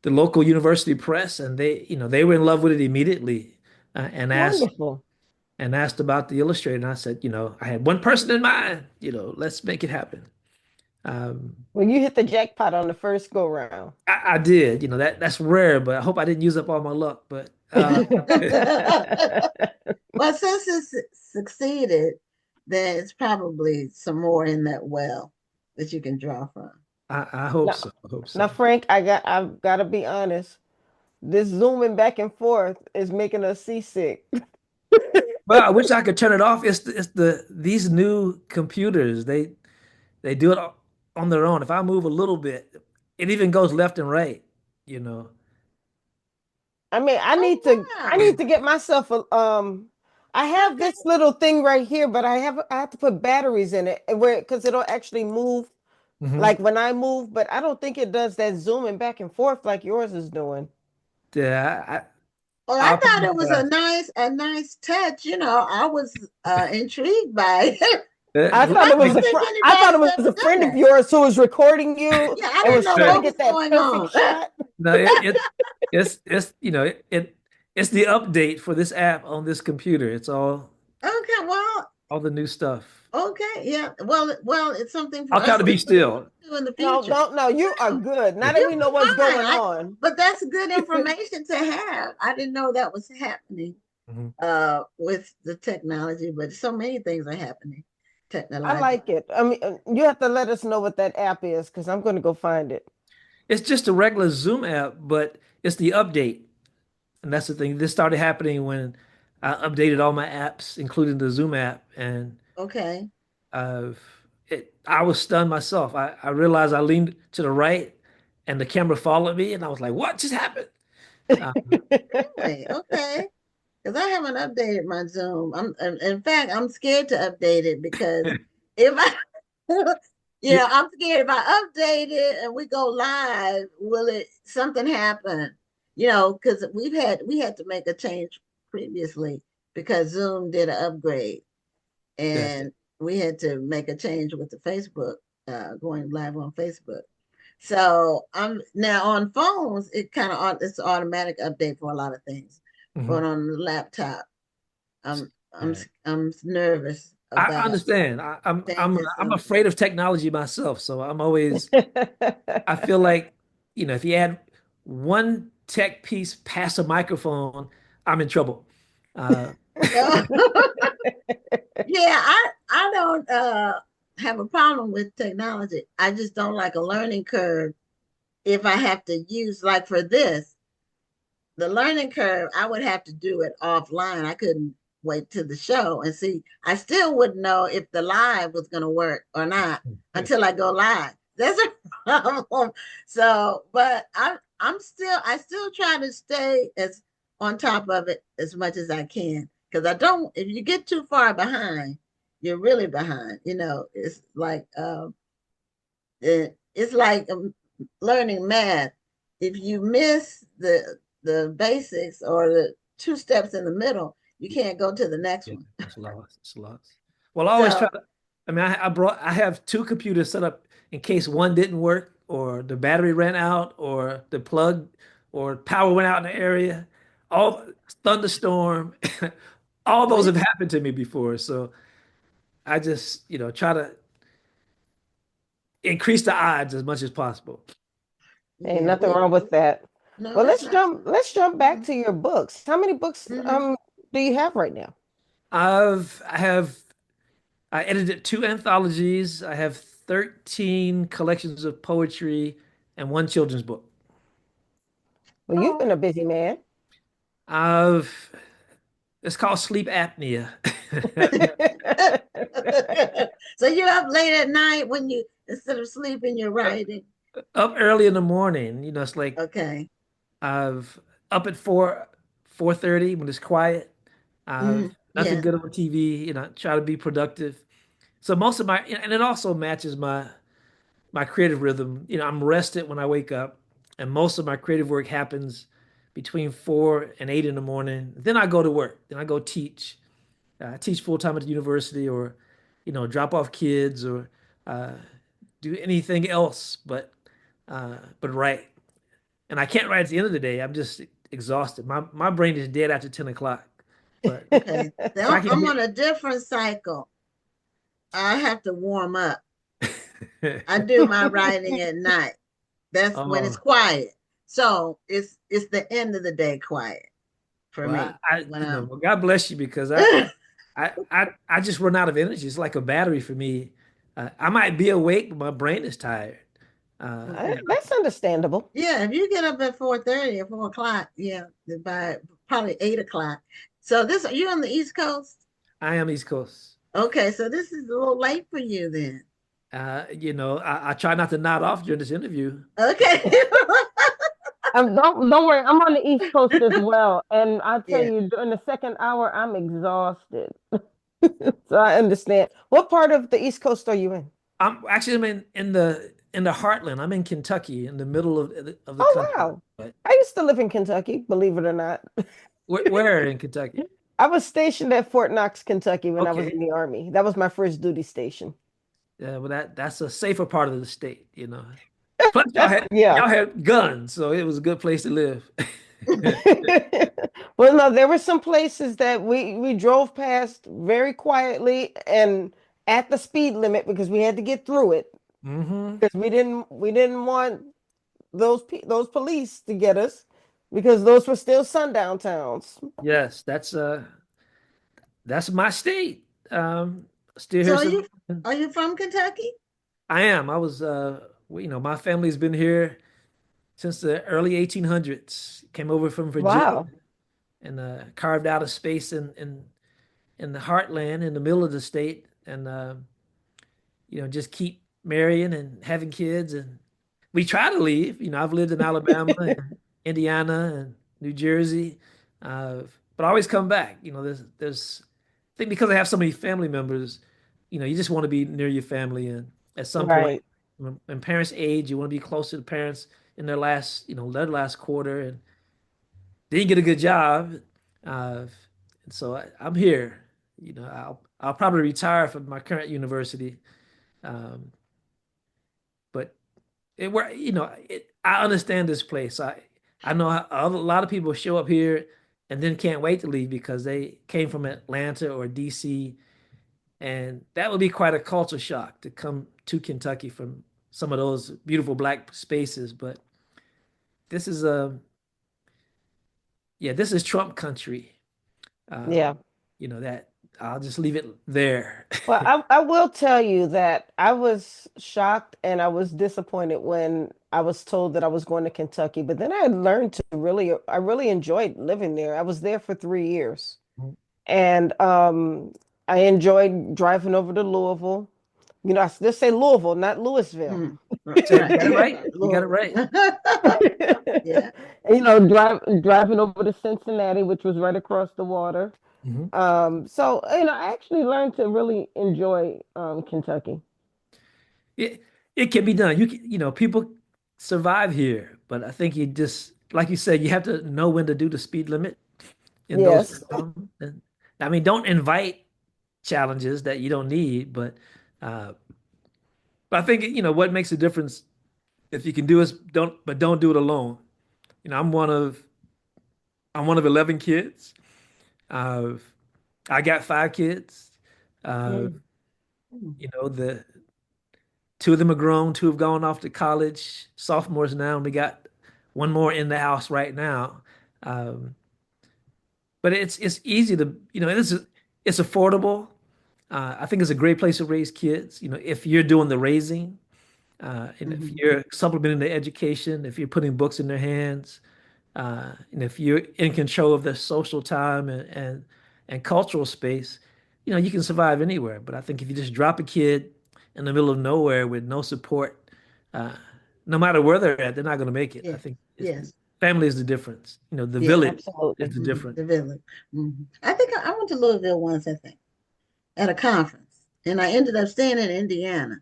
the local university press, and they were in love with it immediately, and asked Wonderful. about the illustrator. And I said, I had one person in mind, let's make it happen. Um, Well, you hit the jackpot on the first go round. I did, that's rare, but I hope I didn't use up all my luck. But Well, since it's succeeded, there's probably some more in that well that you can draw from. I hope Now, so. I hope now, so. Frank, I've got to be honest. This zooming back and forth is making us seasick. Well, I wish I could turn it off. These new computers. They do it on their own. If I move a little bit, it even goes left and right, you know. I mean, Oh, I wow. need to get myself a I have Okay. this little thing right here, but I have to put batteries in it and where because it'll actually move Hmm. like when I move, but I don't think it does that zooming back and forth like yours is doing. Yeah, Well, I I'll thought probably, it was a nice touch. I was intrigued by it. I uh, thought I it was don't think I thought it anybody's was ever a done friend of that. yours who was recording you Yeah, I and didn't was know trying to what get was that going perfect on. shot. no, it's the update for this app on this computer. It's Okay, well, all the new stuff. okay, yeah. Well, it's something for I'll us try to to be look forward still. to in the No, future. no, no, you are No, good. Now that you're we know what's fine. going on. But that's good information to have. I didn't know that was happening Mhm. with the technology, but so many things are happening I technologically. like it. I mean, you have to let us know what that app is because I'm going to go find it. It's just a regular Zoom app, but it's the update. And that's the thing. This started happening when I updated all my apps, including the Zoom app, and Okay. uh, I was stunned myself. I realized I leaned to the right, and the camera followed me, and I was like, "What just happened?" Uh, Really? Okay. Because I haven't updated my Zoom. In fact, I'm scared to update it because if I, you, I'm scared if I update it and we go live, will it something happen? Because we had to make a change previously because Zoom did an upgrade yeah, and we had to make a change with the Facebook, going live on Facebook. So I'm now on phones. It's automatic update for a lot of things, mhm. but on the laptop, Yeah. I'm nervous I about understand. changes I'm of. afraid of technology myself, so I'm always I feel like, if you add one tech piece past a microphone, I'm in trouble. Uh, Yeah, I don't have a problem with technology. I just don't like a learning curve if I have to use like for this, the learning curve, I would have to do it offline. I couldn't wait to the show and see. I still wouldn't know if the live was going to work or not until I go live. That's a problem. So, but I still try to stay as on top of it as much as I can because I don't. If you get too far behind, you're really behind. It's like it's like learning math. If you miss the basics or the two steps in the middle, you can't go to the next yeah, one. it's lost. It's lost. Well, I always So, try to. I mean, I have two computers set up in case one didn't work, or the battery ran out, or the plug, or power went out in the area. All thunderstorm, all those have happened to me before. So I just, try to increase the odds as much as possible. Ain't yeah, nothing wrong with that. no, Well, that's not. let's jump back Mhm, to your books. How many books mhm. do you have right now? I have I edited two anthologies. I have 13 collections of poetry and one children's book. Well, you've been Oh. a busy man. I've It's called sleep apnea. So you're up late at night when you instead of sleeping, you're writing. Up early in the morning, it's like Okay. I've up at 4:30 when it's quiet. I've nothing Yeah. good on TV, try to be productive. So most of my and it also matches my creative rhythm. I'm rested when I wake up, and most of my creative work happens between 4 and 8 in the morning. Then I go to work. Then I go teach. I teach full time at the university, or drop off kids, or uh, do anything else but write. And I can't write at the end of the day. I'm just exhausted. My brain is dead after 10 o'clock. But Okay. if I I'm can on a different cycle. I have to warm up. get I do my writing at night. That's when it's oh quiet. So it's the end of the day quiet for well, me. When I'm well, God bless you, because I just run out of energy. It's like a battery for me. I might be awake, but my brain is tired. okay. That's understandable. Yeah, if you get up at 4:30 or 4 o'clock, yeah, by probably 8 o'clock. So this you on the East Coast? I am East Coast. Okay, so this is a little late for you then. I try not to nod off during this interview. Okay. Don't worry, I'm on the East Coast as well, and I tell Yeah. you, during the second hour, I'm exhausted. So I understand. What part of the East Coast are you in? I'm in the heartland. I'm in Kentucky, in the middle of the Oh country. wow, But I used to live in Kentucky, believe it or not. where in Kentucky? I was stationed at Fort Knox, Kentucky when I was in Okay. the Army. That was my first duty station. Yeah, well, that's a safer part of the state. Plus, Yeah. y'all had guns, so it was a good place to live. Well, no, there were some places that we drove past very quietly and at the speed limit because we had to get through it Hmm. because we didn't want those police to get us because those were still sundown towns. Yes, that's my state. Still So here some. are you from Kentucky? I am. I was my family's been here since the early 1800s. Came over from Virginia Wow. and carved out a space in the heartland, in the middle of the state, and just keep marrying and having kids. And we try to leave. I've lived in Alabama and Indiana and New Jersey, but I always come back. I think because I have so many family members, you just want to be near your family, and at some point, Right. when parents age, you want to be close to the parents in their last quarter, and then you get a good job. And so I'm here. I'll probably retire from my current university, um, but I understand this place. I know a lot of people show up here and then can't wait to leave because they came from Atlanta or DC, and that would be quite a culture shock to come to Kentucky from some of those beautiful black spaces. But this is a yeah, this is Trump country. Yeah. That I'll just leave it there. Well, I will tell you that I was shocked and I was disappointed when I was told that I was going to Kentucky, but then I learned to I really enjoyed living there. I was there for 3 years. And I enjoyed driving over to Louisville. I just say Louisville, not Louisville. Mm. So you Right. got it right. You got it Lord. right. Yeah. And, driving over to Cincinnati, which was right across the water. Mhm. So I actually learned to really enjoy Kentucky. It can be done. People survive here, but I think you just, like you said, you have to know when to do the speed limit in those Yes. towns. And I mean, don't invite challenges that you don't need, uh, but I think what makes a difference if you can do is don't do it alone. You know, I'm one of 11 kids. Uh, I got 5 kids. Uh, Mm. the two of them are grown, two have gone off to college, sophomores now, and we got one more in the house right now. Um, but it's easy to, it's affordable. I think it's a great place to raise kids. If you're doing the raising, and if Mhm. you're supplementing their education, if you're putting books in their hands, and if you're in control of their social time and cultural space, you can survive anywhere. But I think if you just drop a kid in the middle of nowhere with no support, uh, no matter where they're at, they're not going to make it. I Yes. think Yes. family is the difference. The Yes. village is Absolutely. the difference. The village. I think I went to Louisville once, I think, at a conference, and I ended up staying in Indiana.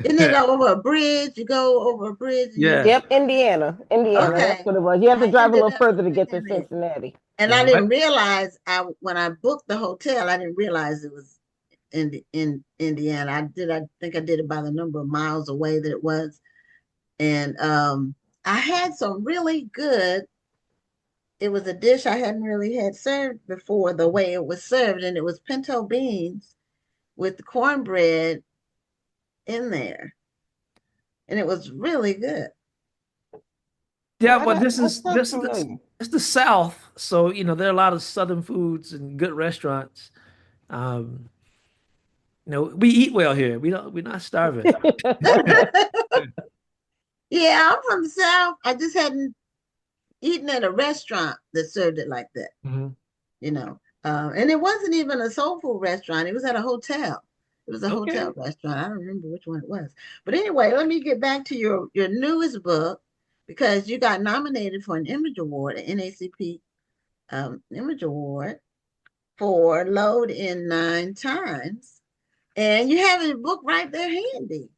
Isn't it over a bridge? You go over a bridge and you Yeah. Yep, Indiana. Indiana, that's okay. what it was. You have to I drive a ended little up further to get to staying there. Cincinnati. And Yeah. I Right. didn't realize I when I booked the hotel, I didn't realize it was in Indiana. I think I did it by the number of miles away that it was. And I had some really good, it was a dish I hadn't really had served before, the way it was served, and it was pinto beans with the cornbread in there. And it was really good. Yeah, Well, well, that, this that is sounds this is the, familiar. it's the South, so there are a lot of Southern foods and good restaurants. Um, we eat well here. We're not starving. Yeah, I'm from the South. I just hadn't eaten at a restaurant that served it like that, Mhm. you know. And it wasn't even a soul food restaurant. It was at a hotel. It was a hotel Okay. restaurant. I don't remember which one it was. But anyway, let me get back to your newest book because you got nominated for an Image Award, an NACP Image Award for Load in Nine Times. And you have a book right there handy.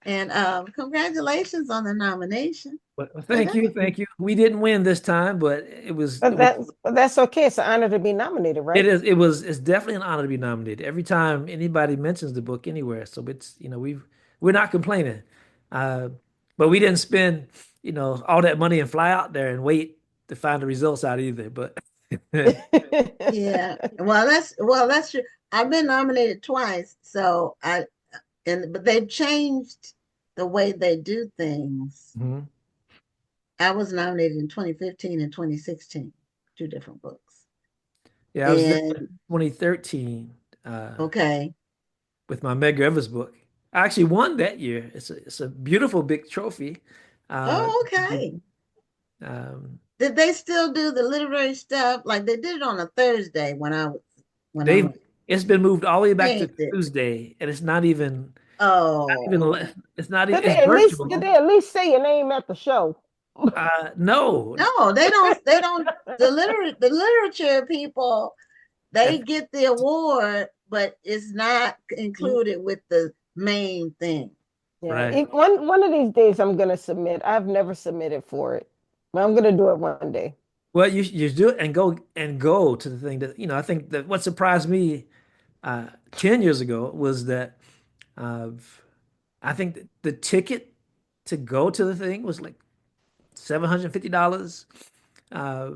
And congratulations on the nomination. Well, So thank you, thank you. We didn't win this time, but But that's okay. It's an honor to be nominated, right? it's definitely an honor to be nominated. Every time anybody mentions the book anywhere, so it's we're not complaining. Uh, but we didn't spend all that money and fly out there and wait to find the results out either. But yeah. Well, that's true. I've been nominated twice, so but they've changed the way they do things. Mhm. I was nominated in 2015 and 2016, two different books. Yeah, I was there in And 2013 okay. with my Medgar Evers book. I actually won that year. It's a beautiful big trophy. Uh, Oh, okay. um, Did they still do the literary stuff? Like they did it on a Thursday when I they was it's been moved all the way back to changed it. Tuesday, and it's not even Oh, okay. it's not Did even they it's at least did virtual. they at least say your name at the show? No. No, they don't the literature people, they If- get the award, but it's not included with the main thing. Yeah, right. one of these days I'm gonna submit. I've never submitted for it, but I'm gonna do it one day. Well, you do it and go to the thing that I think that what surprised me 10 years ago was that uh, I think that the ticket to go to the thing was like $750. Uh,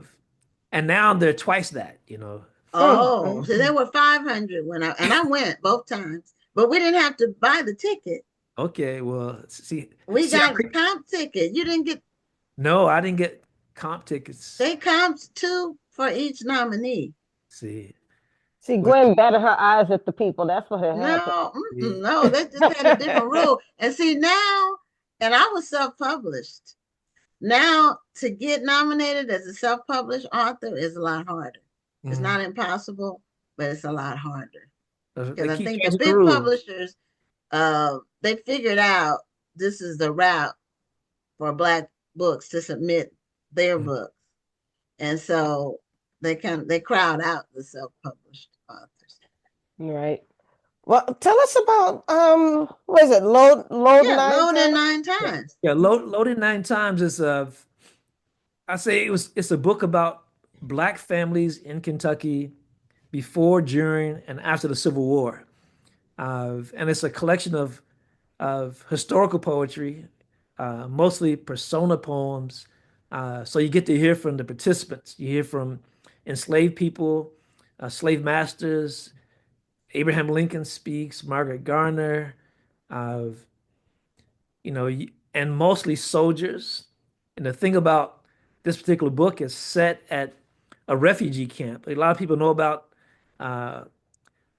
and now they're twice that, you know. Oh, so they Mm. were 500 when I went both times, but we didn't have to buy the ticket. Okay, well, see, We see, got comp ticket. You didn't get no, I didn't get comp tickets. they comps two for each nominee. See, See, well, Gwen batted her eyes at the people. That's what had happened. No, see, no, they just had a different rule. And see now, and I was self-published. Now to get nominated as a self-published author is a lot harder. It's mm, not impossible, but it's a lot harder they because I keep think the changing the big rules. publishers, they figured out this is the route for Black books to submit their Mm. books, and so they crowd out the self-published authors. Right. Well, tell us about what is it? Load Yeah, nine load in times? 9 times. Yeah, Loaded Nine Times is I say it's a book about black families in Kentucky before, during, and after the Civil War. And it's a collection of historical poetry, mostly persona poems. So you get to hear from the participants. You hear from enslaved people, slave masters. Abraham Lincoln speaks, Margaret Garner, uh, and mostly soldiers. And the thing about this particular book is set at a refugee camp. A lot of people know about uh,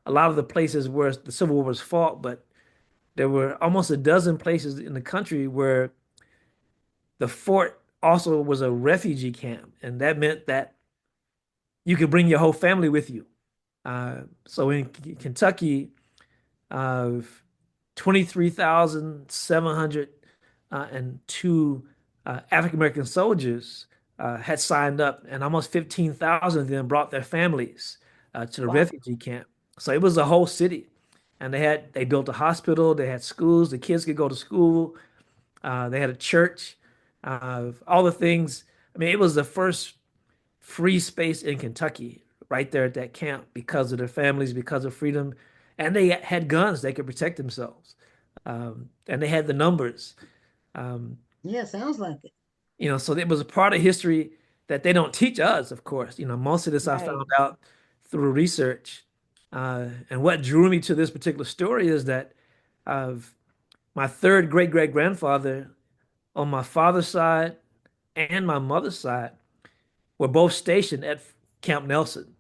a lot of the places where the Civil War was fought, but there were almost a dozen places in the country where the fort also was a refugee camp, and that meant that you could bring your whole family with you. So in Kentucky, uh, 23,702 African American soldiers had signed up, and almost 15,000 of them brought their families to the Wow. refugee camp. So it was a whole city, and they built a hospital, they had schools, the kids could go to school, they had a church, all the things. I mean, it was the first free space in Kentucky right there at that camp because of their families, because of freedom, and they had guns; they could protect themselves, and they had the numbers. Um, Yeah, sounds like it. so it was a part of history that they don't teach us, of course. Most of this I Right. found out through research. And what drew me to this particular story is that of my third great great grandfather on my father's side and my mother's side were both stationed at Camp Nelson.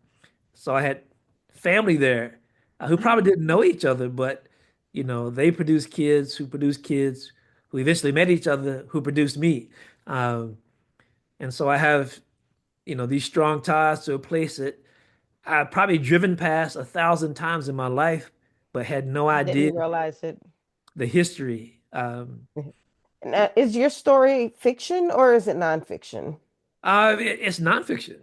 So I had family there who probably Oh, didn't know each other, but they produced kids who eventually met each other, who produced me. Um, and so I have, these strong ties to a place that I've probably driven past 1,000 times in my life, but had no And idea didn't realize it. the history. Now, is your story fiction or is it nonfiction? It's nonfiction.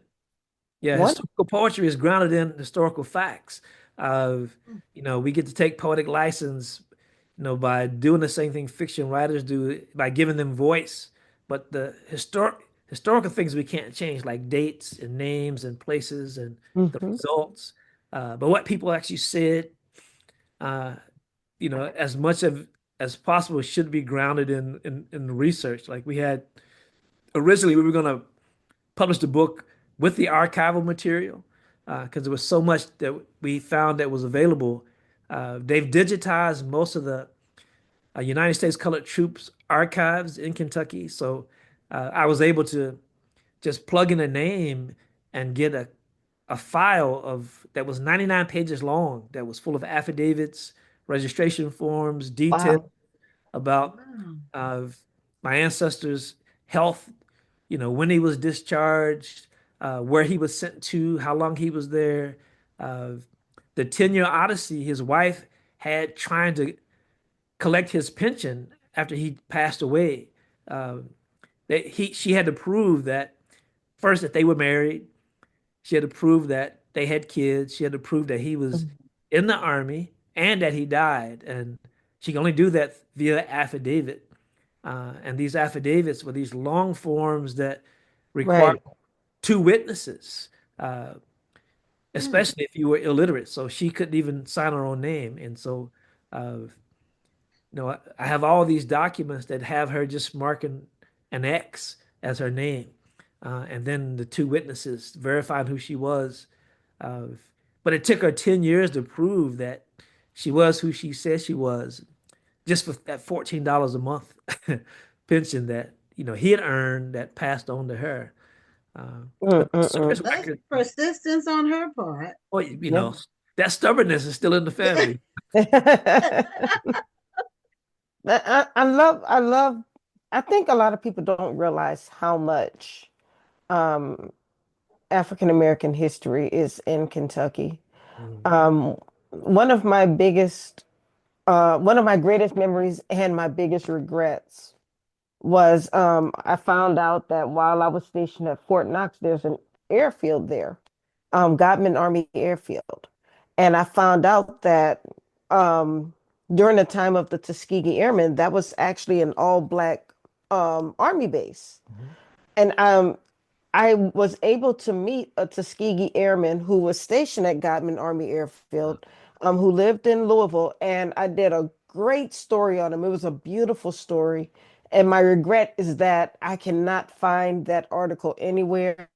Yeah, What? historical poetry is grounded in historical facts. Of, we get to take poetic license, by doing the same thing fiction writers do by giving them voice. But the historical things we can't change, like dates and names and places and the Hmm. results. But what people actually said, uh, as much of as possible should be grounded in research. Like we had originally, we were going to published a book with the archival material because there was so much that we found that was available. They've digitized most of the United States Colored Troops archives in Kentucky, so I was able to just plug in a name and get a file of that was 99 pages long that was full of affidavits, registration forms, details Wow. about wow. uh, my ancestors' health, when he was discharged, where he was sent to, how long he was there, uh, the 10-year odyssey his wife had trying to collect his pension after he passed away. Uh, she had to prove that first that they were married. She had to prove that they had kids. She had to prove that he was in the army and that he died. And she could only do that via affidavit. And these affidavits were these long forms that required Right. two witnesses, uh, Mm. especially if you were illiterate. So she couldn't even sign her own name. And so, I have all these documents that have her just marking an X as her name. and then the two witnesses verified who she was. Uh, but it took her 10 years to prove that she was who she said she was, just for that $14 a month pension that he had earned that passed on to her. But the service That's record, persistence on her part. well, Yeah. that stubbornness is still in the family. I love, I think a lot of people don't realize how much um, African American history is in Kentucky. Mhm. Um, one of my biggest, one of my greatest memories and my biggest regrets was I found out that while I was stationed at Fort Knox, there's an airfield there, Godman Army Airfield. And I found out that um, during the time of the Tuskegee Airmen, that was actually an all black Army base. Mhm. And I was able to meet a Tuskegee Airman who was stationed at Godman Army Airfield, who lived in Louisville, and I did a great story on him. It was a beautiful story. And my regret is that I cannot find that article anywhere.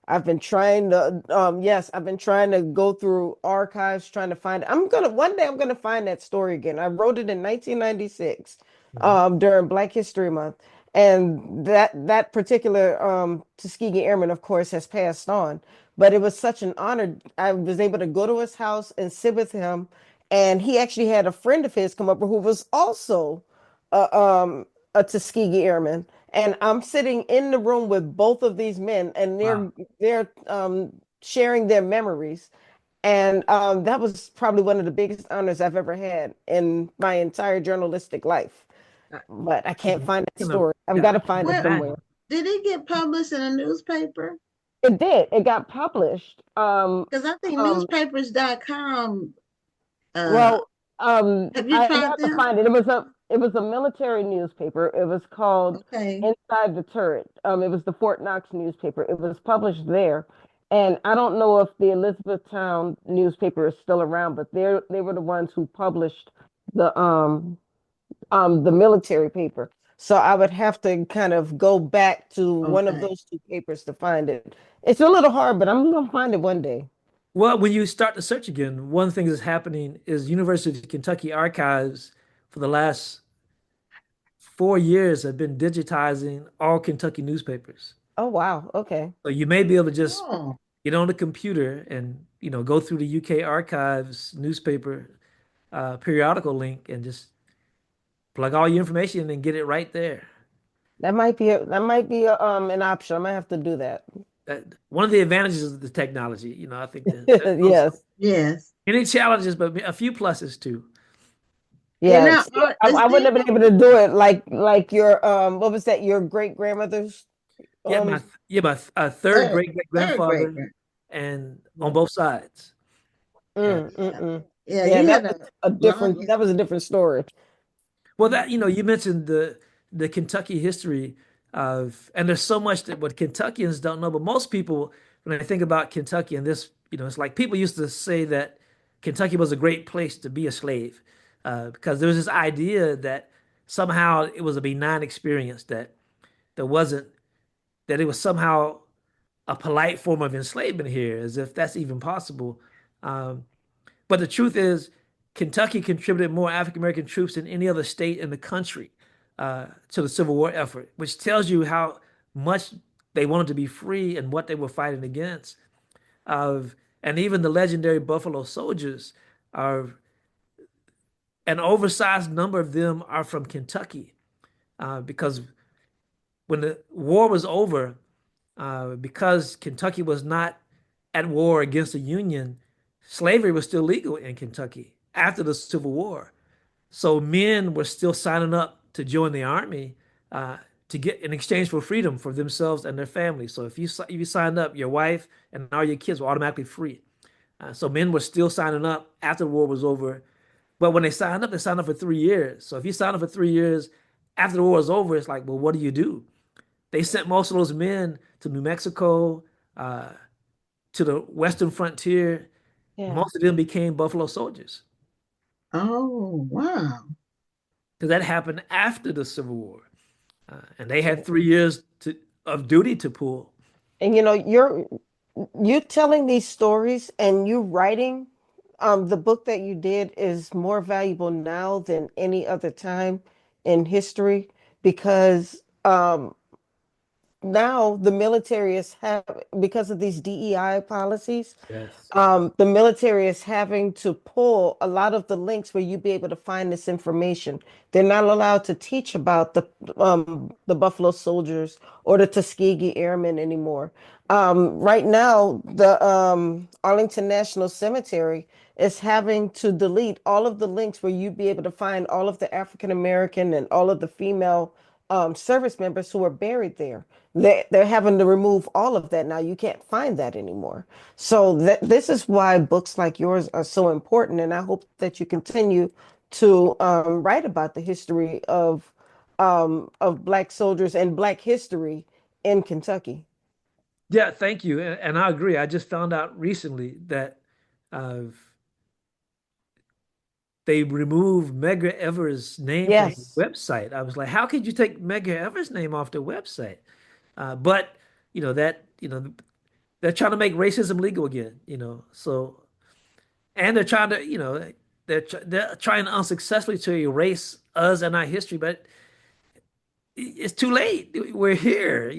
I've been trying to, yes, I've been trying to go through archives, trying to find it. One day I'm gonna find that story again. I wrote it in 1996, Mhm. during Black History Month. And that particular Tuskegee Airman, of course, has passed on. But it was such an honor. I was able to go to his house and sit with him, and he actually had a friend of his come over who was also a, um, a Tuskegee Airman. And I'm sitting in the room with both of these men, and Wow. they're sharing their memories. And that was probably one of the biggest honors I've ever had in my entire journalistic life, but I can't find that story. I've got Yeah, I to can find it Where somewhere. imagine. did it get published in a newspaper? It did. It got published. Because I think Um, newspapers.com, uh, well, have you I tried have to them? find it. It was a military newspaper. It was called Okay. Inside the Turret. It was the Fort Knox newspaper. It was published there. And I don't know if the Elizabethtown newspaper is still around, but they were the ones who published the military paper. So I would have to kind of go back to one of Okay. those two papers to find it. It's a little hard, but I'm gonna find it one day. Well, when you start the search again, one thing that's happening is University of Kentucky archives for the last 4 years have been digitizing all Kentucky newspapers. Oh wow. Okay. So you may be able to just Oh, get on the computer and go through the UK archives newspaper periodical link and just plug all your information in and get it right there. That might be an option. I might have to do that. One of the advantages of the technology, I think that there's Yes. yes. many challenges, but a few pluses too. And Yeah. now, See, I, is I there wouldn't have been able to do it like your what was that, your great grandmother's Yeah, um third third, great great third grade? grandfather, and on both sides. Uh, Yeah. mm. Yeah, Yeah, you that had was a a long different that was a history. different story. well, that you mentioned the Kentucky history of, and there's so much that what Kentuckians don't know, but most people, when they think about Kentucky and this, it's like people used to say that Kentucky was a great place to be a slave, because there was this idea that somehow it was a benign experience, that there wasn't, that it was somehow a polite form of enslavement here, as if that's even possible. Um, but the truth is, Kentucky contributed more African American troops than any other state in the country to the Civil War effort, which tells you how much they wanted to be free and what they were fighting against. And even the legendary Buffalo Soldiers are an oversized number of them are from Kentucky, because when the war was over, because Kentucky was not at war against the Union, slavery was still legal in Kentucky after the Civil War. So men were still signing up to join the army, uh, to get in exchange for freedom for themselves and their families. So if you signed up, your wife and all your kids were automatically free. So men were still signing up after the war was over. But when they signed up for 3 years. So if you sign up for 3 years after the war is over, it's like, well, what do you do? They sent most of those men to New Mexico, uh, to the western frontier. Yeah. Most of them became Buffalo Soldiers Oh, wow. because that happened after the Civil War. And they had Yeah. 3 years of duty to pull. And you're telling these stories and you writing the book that you did is more valuable now than any other time in history because now the military is have because of these DEI policies, Yes. the military is having to pull a lot of the links where you'd be able to find this information. They're not allowed to teach about the Buffalo Soldiers or the Tuskegee Airmen anymore. Right now, the Arlington National Cemetery is having to delete all of the links where you'd be able to find all of the African American and all of the female service members who are buried there. They're having to remove all of that now. You can't find that anymore. So this is why books like yours are so important, and I hope that you continue to write about the history of Black soldiers and Black history in Kentucky. Yeah, thank you. And I agree. I just found out recently that uh, they removed Medgar Evers' name from the Yes. website. I was like, how could you take Medgar Evers' name off the website? But they're trying to make racism legal again. So and they're trying to they're trying unsuccessfully to erase us and our history, but it's too late. We're here.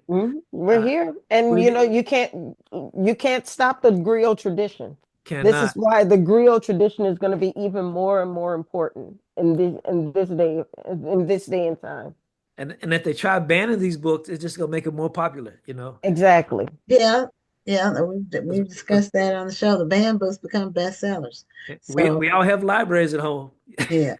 We're Uh, here, and we you can't stop the griot tradition. This is cannot. why the griot tradition is going to be even more and more important in this day and time. And if they try banning these books, it's just gonna make them more popular. Exactly. Yeah, yeah, we've 'Cause discussed that on the show. The banned books become bestsellers. we So we all have libraries at home. yeah,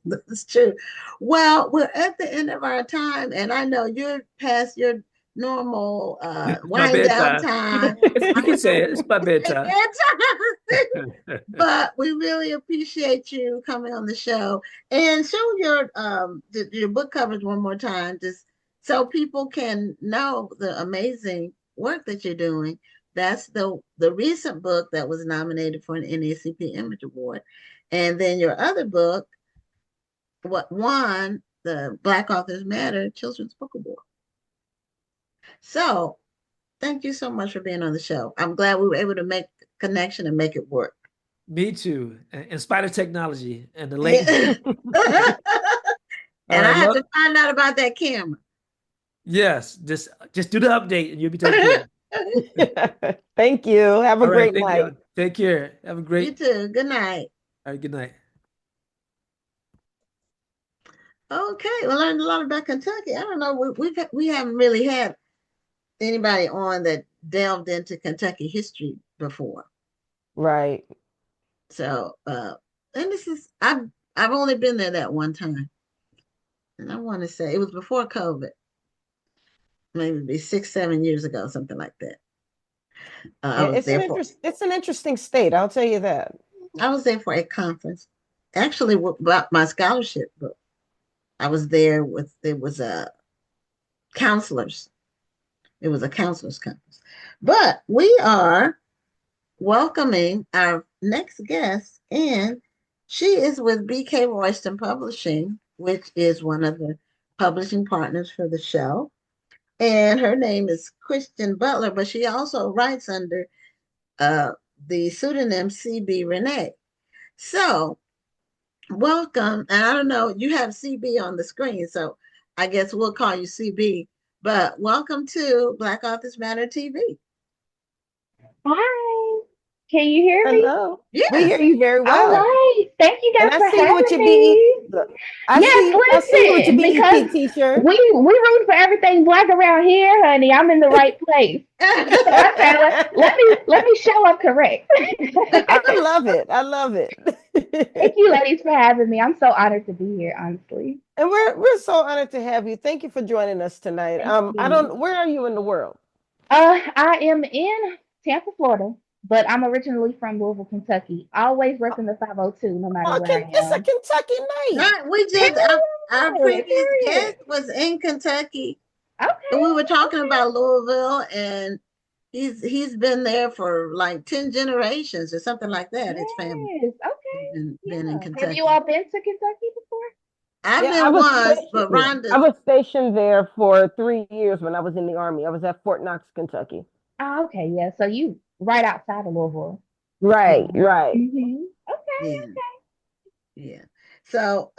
that's true. Well, we're at the end of our time, and I know you're past your normal It's my wind down bedtime. time. You can say it. It's my bedtime. Bedtime. But we really appreciate you coming on the show and show your book covers one more time, just so people can know the amazing work that you're doing. That's the recent book that was nominated for an NAACP Image Award, and then your other book, what won the Black Authors Matter Children's Book Award. So thank you so much for being on the show. I'm glad we were able to make a connection and make it work. Me too. In spite of technology and the latency. And All I right. have to find out about that camera. Yes. Just do the update and you'll be taken care of. Thank you. Have a All right. great Thank night. you. Take care. Have a You great. too. Good night. All right. Good night. Okay, we learned a lot about Kentucky. I don't know. We haven't really had anybody on that delved into Kentucky history before. Right. So, and this is I've only been there that one time, and I want to say it was before COVID, maybe 6, 7 years ago, something like that. I Yeah, was there for it's an interesting state, I'll tell you that. I was there for a conference, actually about my scholarship book. I was there with it was a counselors. It was a counselors conference, but we are welcoming our next guest, and she is with BK Royston Publishing, which is one of the publishing partners for the show. And her name is Christian Butler, but she also writes under uh, the pseudonym CB Renee. So, welcome. And I don't know, you have CB on the screen, so I guess we'll call you CB. But welcome to Black Authors Matter TV. Hi. Can you hear me? Hello. We hear Yes. you very All well. right. Thank you And guys for having me. I see you with your Yes, listen, because BET t-shirt. we root for everything black around here, honey. I'm in the right place. So I said, let me show up correct. I love it. I love it. Thank you, ladies, for having me. I'm so honored to be here, honestly. And we're so honored to have you. Thank you for joining us tonight. Thank you. Where are you in the world? I am in Tampa, Florida, but I'm originally from Louisville, Kentucky. Always repping the 502, no matter Oh, where I it's a am. Kentucky night. Right, we just our Period. previous Period. guest was in Kentucky, and we Okay. were talking Okay. about Louisville, and he's been there for like 10 generations or something like that. His family Yes. has Okay. been in Yeah. Have Kentucky. you all been to Kentucky before? I've Yeah, I been was once, but stationed. I Rhonda, was stationed there for 3 years when I was in the Army. I was at Fort Knox, Kentucky. Oh, okay, yeah. So you right outside of Louisville. Right, yeah, right. Okay. yeah, yeah. So,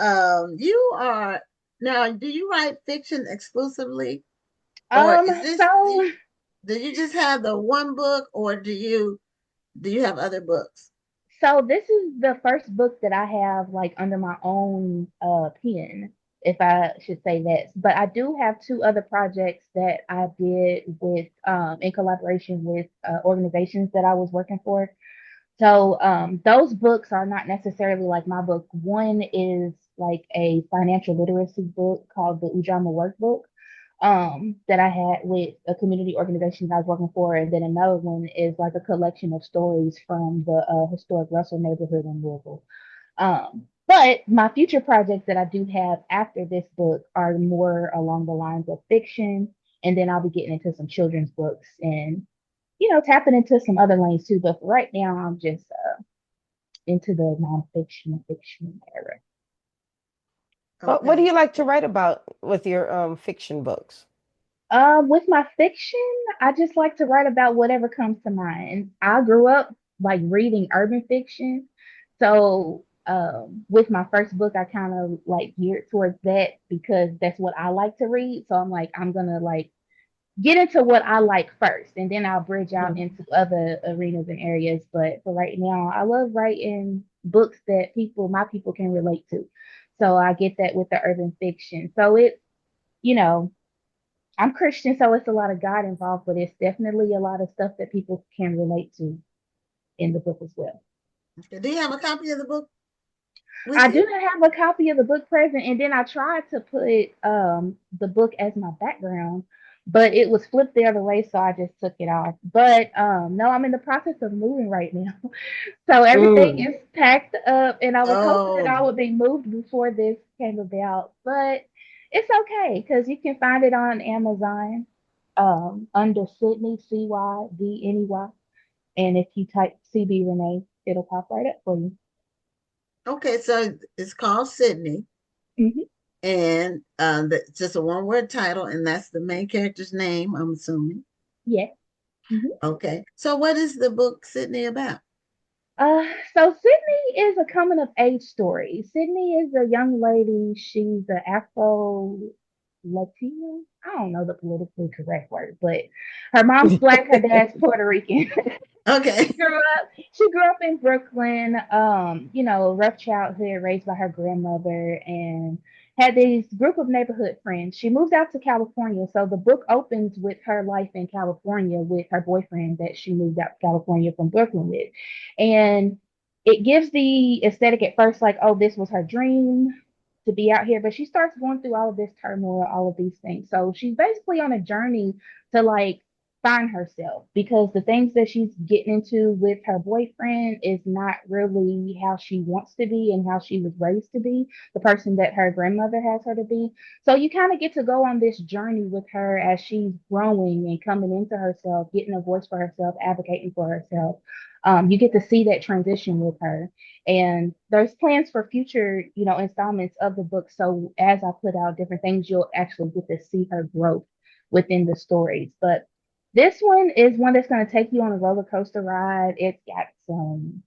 you are now. Do you write fiction exclusively, or is this? So Do you just have the one book, or do you have other books? this is the first book that I have like under my own pen, if I should say that. But I do have two other projects that I did with in collaboration with organizations that I was working for. So those books are not necessarily like my book. One is like a financial literacy book called the Ujama Workbook that I had with a community organization that I was working for, and then another one is like a collection of stories from the historic Russell neighborhood in Louisville. But my future projects that I do have after this book are more along the lines of fiction, and then I'll be getting into some children's books and tapping into some other lanes too. But for right now, I'm just into the nonfiction and fiction era. What do Okay. you like to write about with your fiction books? With my fiction, I just like to write about whatever comes to mind. I grew up like reading urban fiction, so with my first book, I kind of like geared towards that because that's what I like to read. So I'm like, I'm gonna like get into what I like first, and then I'll bridge out Mhm. into other arenas and areas. But for right now, I love writing books that my people can relate to. So I get that with the urban fiction. So you know, I'm Christian, so it's a lot of God involved, but it's definitely a lot of stuff that people can relate to in the book as well. Okay. Do you have a copy of the book with I do you? not have a copy of the book present, and then I tried to put the book as my background, but it was flipped the other way, so I just took it off. But no, I'm in the process of moving right now. So everything Mm. is packed up, and I was hoping that I Oh, would be moved before this came about, but it's okay because you can find it on Amazon under Sydney, Cydney, and if you type CB Renee, it'll pop right up for you. okay. So it's called Sydney, Hmm. and it's just a one-word title, and that's the main character's name, I'm assuming. Yeah. Mhm. Okay. So what is the book Sydney about? Uh, so Sydney is a coming of age story. Sydney is a young lady. She's an Afro Latino. I don't know the politically correct word, but her mom's black, her dad's Puerto Rican. Okay. She grew up in Brooklyn, rough childhood, raised by her grandmother, and had these group of neighborhood friends. She moved out to California, so the book opens with her life in California with her boyfriend that she moved out to California from Brooklyn with. And it gives the aesthetic at first, like, oh, this was her dream to be out here, but she starts going through all of this turmoil, all of these things. So she's basically on a journey to like find herself because the things that she's getting into with her boyfriend is not really how she wants to be and how she was raised to be, the person that her grandmother has her to be. So you kind of get to go on this journey with her as she's growing and coming into herself, getting a voice for herself, advocating for herself. You get to see that transition with her. And there's plans for future, installments of the book. So as I put out different things, you'll actually get to see her growth within the stories. But this one is one that's going to take you on a roller coaster ride. It's got some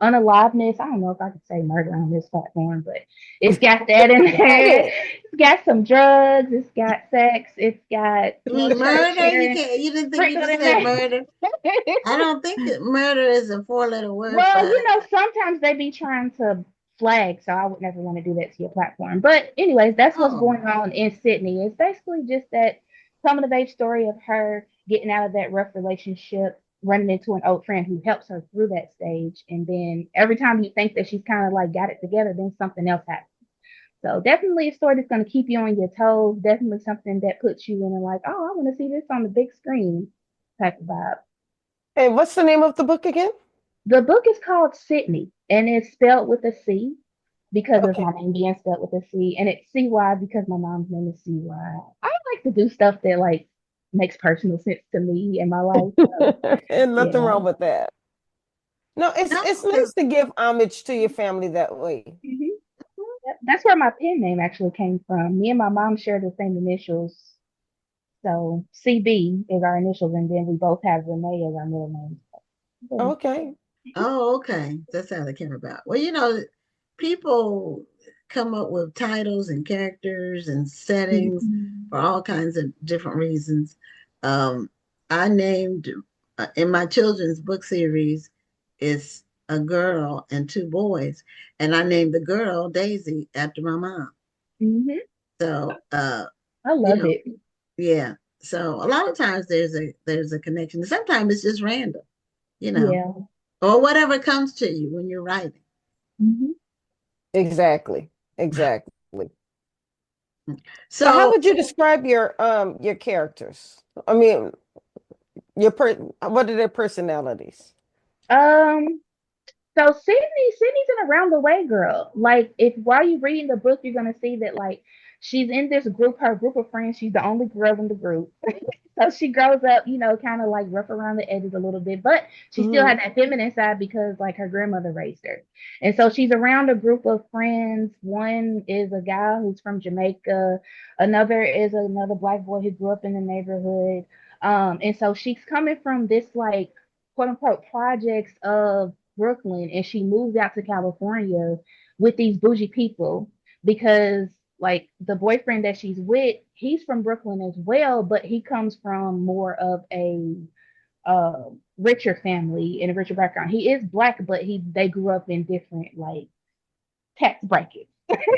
unaliveness. I don't know if I could say murder on this platform, but it's got that in there. Hey, It's got some drugs. It's got sex. It's got a You little mean church murder? here You didn't think you sprinkled just in said there. murder? I don't think that murder is a four-letter word, Well, but sometimes they be trying to flag, so I would never want to do that to your platform. But anyways, that's what's oh, going on in Sydney. It's basically just that coming of age story of her getting out of that rough relationship, running into an old friend who helps her through that stage, and then every time you think that she's kind of like got it together, then something else happens. So definitely a story that's going to keep you on your toes. Definitely something that puts you in a like, oh, I want to see this on the big screen type of vibe. hey, what's the name of the book again? The book is called Sydney, and it's spelled with a C because of Okay. my name being spelled with a C, and it's CY because my mom's name is CY. I like to do stuff that like makes personal sense to me in my life. So And nothing yeah. wrong with that. No, it's no, it's because nice to give homage to your family that way. Mhm. that's where my pen name actually came from. Me and my mom share the same initials. So CB is our initials, and then we both have Renee as our middle name. So, Okay. Oh, okay. That's how they came about. Well, people come up with titles and characters and settings mhm. for all kinds of different reasons. Um, I named in my children's book series, it's a girl and two boys, and I named the girl Daisy after my mom. Mhm. So, I you love know, it. yeah. So a lot of times there's a connection. Sometimes it's just random, you know, Yeah. or whatever comes to you when you're writing. Mhm. Exactly. Exactly. So how So would you describe your characters? I mean, what are their personalities? Um, So Sydney's an around the way girl. Like if while you're reading the book, you're gonna see that like she's in this group, her group of friends. She's the only girl in the group. So she grows up, kind of like rough around the edges a little bit, but she still Hmm. had that feminine side because like her grandmother raised her. And so she's around a group of friends. One is a guy who's from Jamaica. Another is another black boy who grew up in the neighborhood. And so she's coming from this like quote unquote projects of Brooklyn and she moved out to California with these bougie people because like the boyfriend that she's with, he's from Brooklyn as well, but he comes from more of a richer family and a richer background. He is black, but they grew up in different like tax brackets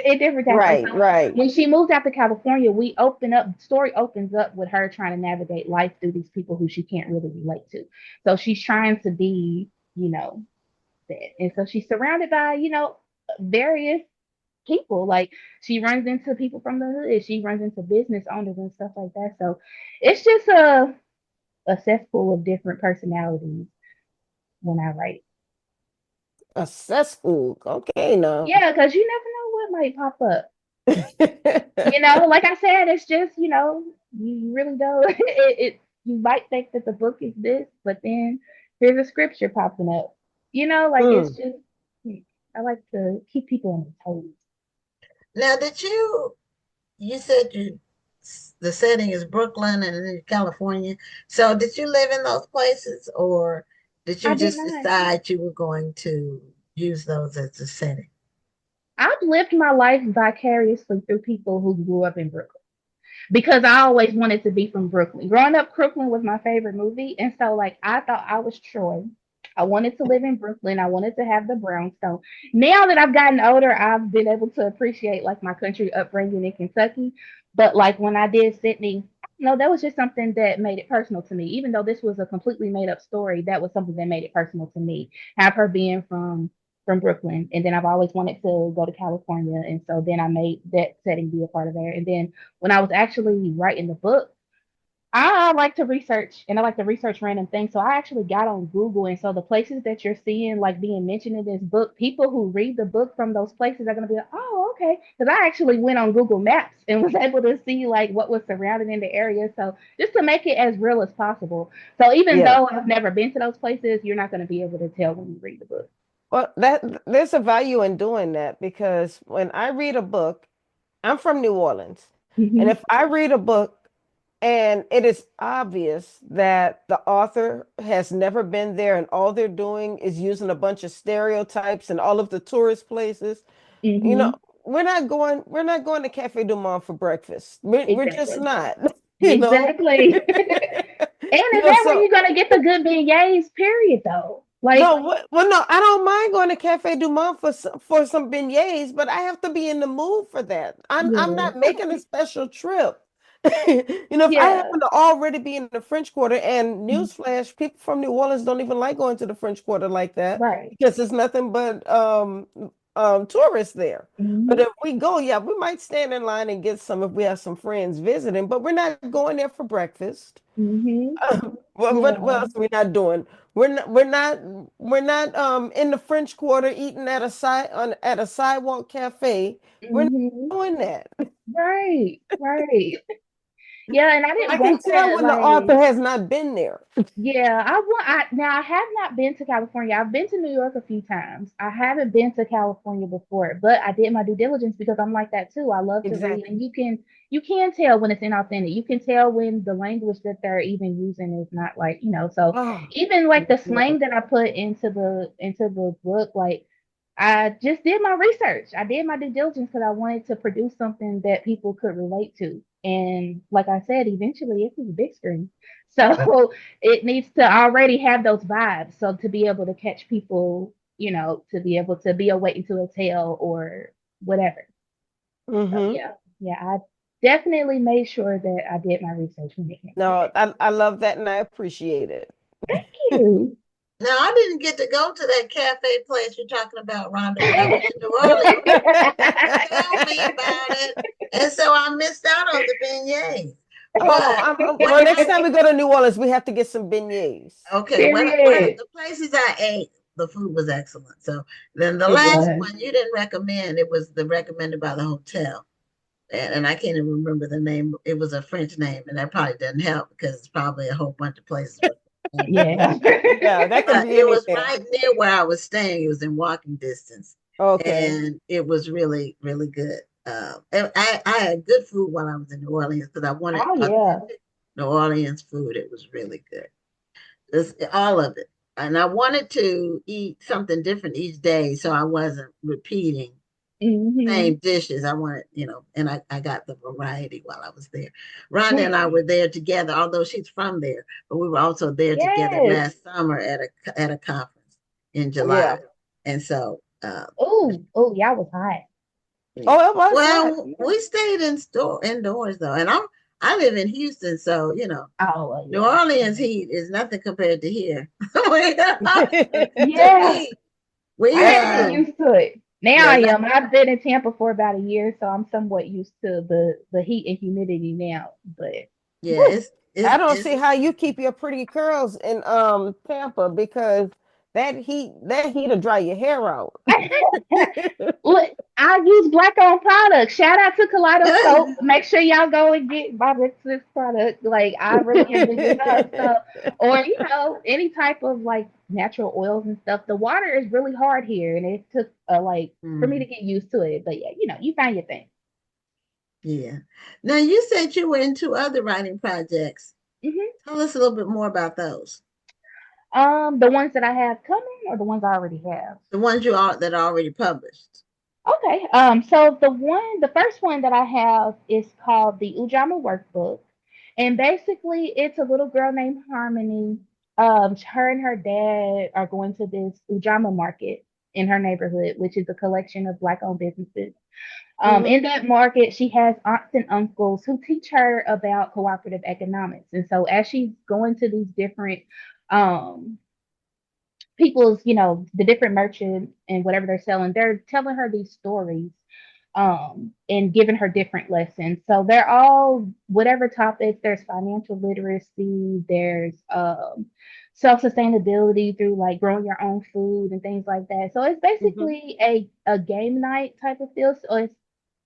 in different tax brackets. Right, So right. when she moved out to California, story opens up with her trying to navigate life through these people who she can't really relate to. So she's trying to be, that. And so she's surrounded by, various people. Like she runs into people from the hood, she runs into business owners and stuff like that. So it's just a cesspool of different personalities when I write. A cesspool. Okay, now. Yeah, because you never know what might pop up. Like I said, it's just, you really don't you might think that the book is this, but then there's a scripture popping up. Like it's Hmm. just I like to keep people on their toes. now that you said the setting is Brooklyn and then California. So did you live in those places or did you I did just not. decide you were going to use those as a setting? I've lived my life vicariously through people who grew up in Brooklyn because I always wanted to be from Brooklyn. Growing up, Brooklyn was my favorite movie, and so like I thought I was Troy. I wanted to live in Brooklyn. I wanted to have the brownstone. Now that I've gotten older, I've been able to appreciate like my country upbringing in Kentucky. But like when I did Sydney, no, that was just something that made it personal to me. Even though this was a completely made up story, that was something that made it personal to me. Have her being from Brooklyn, and then I've always wanted to go to California, and so then I made that setting be a part of there. And then when I was actually writing the book, I like to research and I like to research random things. So I actually got on Google. And so the places that you're seeing like being mentioned in this book, people who read the book from those places are going to be like, oh, okay. Because I actually went on Google Maps and was able to see like what was surrounded in the area. So just to make it as real as possible. So even Yeah. though I've never been to those places, you're not going to be able to tell when you read the book. Well, there's a value in doing that because when I read a book, I'm from New Orleans, and Hmm. if I read a book and it is obvious that the author has never been there and all they're doing is using a bunch of stereotypes and all of the tourist places, you know, Hmm. we're not going to Cafe Du Monde for breakfast. We're just Exactly. not, you know. Exactly. And is that where So you're gonna get the good beignets? Period, though. Like, no, well, no, I don't mind going to Cafe Du Monde for some beignets, but I have to be in the mood for that. I'm yeah, not making a special trip. If I yeah, happen to already be in the French Quarter, and newsflash, people from New Orleans don't even like going to the French Quarter like that right. because there's nothing but tourists there. But Hmm. if we go, yeah, we might stand in line and get some if we have some friends visiting, but we're not going there for breakfast. Hmm. What Yeah. else are we not doing? We're not in the French Quarter eating at a sidewalk cafe. We're not Hmm. doing that. Right. Right. Yeah, and I I didn't can want tell that. when the author Like, has not been there. yeah, now I have not been to California. I've been to New York a few times. I haven't been to California before, but I did my due diligence because I'm like that too. I love to read, Exactly. and you can tell when it's inauthentic. You can tell when the language that they're even using is not like, so Oh, even like the yeah. slang that I put into the book, like I just did my research. I did my due diligence because I wanted to produce something that people could relate to. And like I said, eventually it was a big screen. So it needs to already have those vibes. So to be able to catch people, to be able to be awaiting to a tale or whatever. So Mm-hmm. yeah, I definitely made sure that I did my research when it came to No, that. I love that and I appreciate it. Thank you. Now, I didn't get to go to that cafe place you're talking about, Rhonda, when I was in New Orleans. Tell me about it. And so I missed out on the beignets. Oh, But what well, next I time we go to New Orleans, we have to get some beignets. okay, what Period. the places I ate, the food was excellent. So then the It last was. one you didn't recommend, it was the recommended by the hotel. And I can't even remember the name. It was a French name, and that probably doesn't help because it's probably a whole bunch of places with names. Yeah. Yeah, that could But be it was anything. right near where I was staying. It was in walking distance, Okay. and it was really, really good. And I had good food while I was in New Orleans because I wanted Oh yeah. authentic New Orleans food. It was really good. It's all of it. And I wanted to eat something different each day so I wasn't repeating Hmm. same dishes. I wanted, and I got the variety while I was there. Rhonda and I were there together, although she's from there, but we were also there together Yes. last summer at a conference in July. Yeah. And so, Oh, oh, y'all was hot. yeah. Oh, it was hot. Well, we stayed indoors though, and I live in Houston, so Oh, well, New yeah. Orleans heat is nothing compared to here. Yeah. To Yeah. me, we I had to get have used to it. Now yeah, I am. I've been in Tampa for about a year, so I'm somewhat used to the heat and humidity now. But yeah, woo. I it's don't it's see how you keep your pretty curls in Tampa because that heat'll dry your hair out. Look, I use black owned products. Shout out to Kaleidoscope. Make sure y'all go and get my Rex's product. Like I really have been using her stuff, or any type of like natural oils and stuff. The water is really hard here, and it took like for me to Mm, get used to it. But yeah, you find your thing. yeah. Now you said you were in two other writing projects. Hmm. Tell us a little bit more about those. The ones that I have coming, or the ones I already have. The ones you are that are already published. Okay. So the first one that I have is called the Ujama Workbook, and basically it's a little girl named Harmony. Her and her dad are going to this Ujama market in her neighborhood, which is a collection of Black-owned businesses. Hmm. In that market, she has aunts and uncles who teach her about cooperative economics, and so as she's going to these different um people's, the different merchants and whatever they're selling, they're telling her these stories and giving her different lessons. So they're all whatever topics. There's financial literacy, there's self sustainability through like growing your own food and things like that. So it's Hmm. basically a game night type of feel. So it's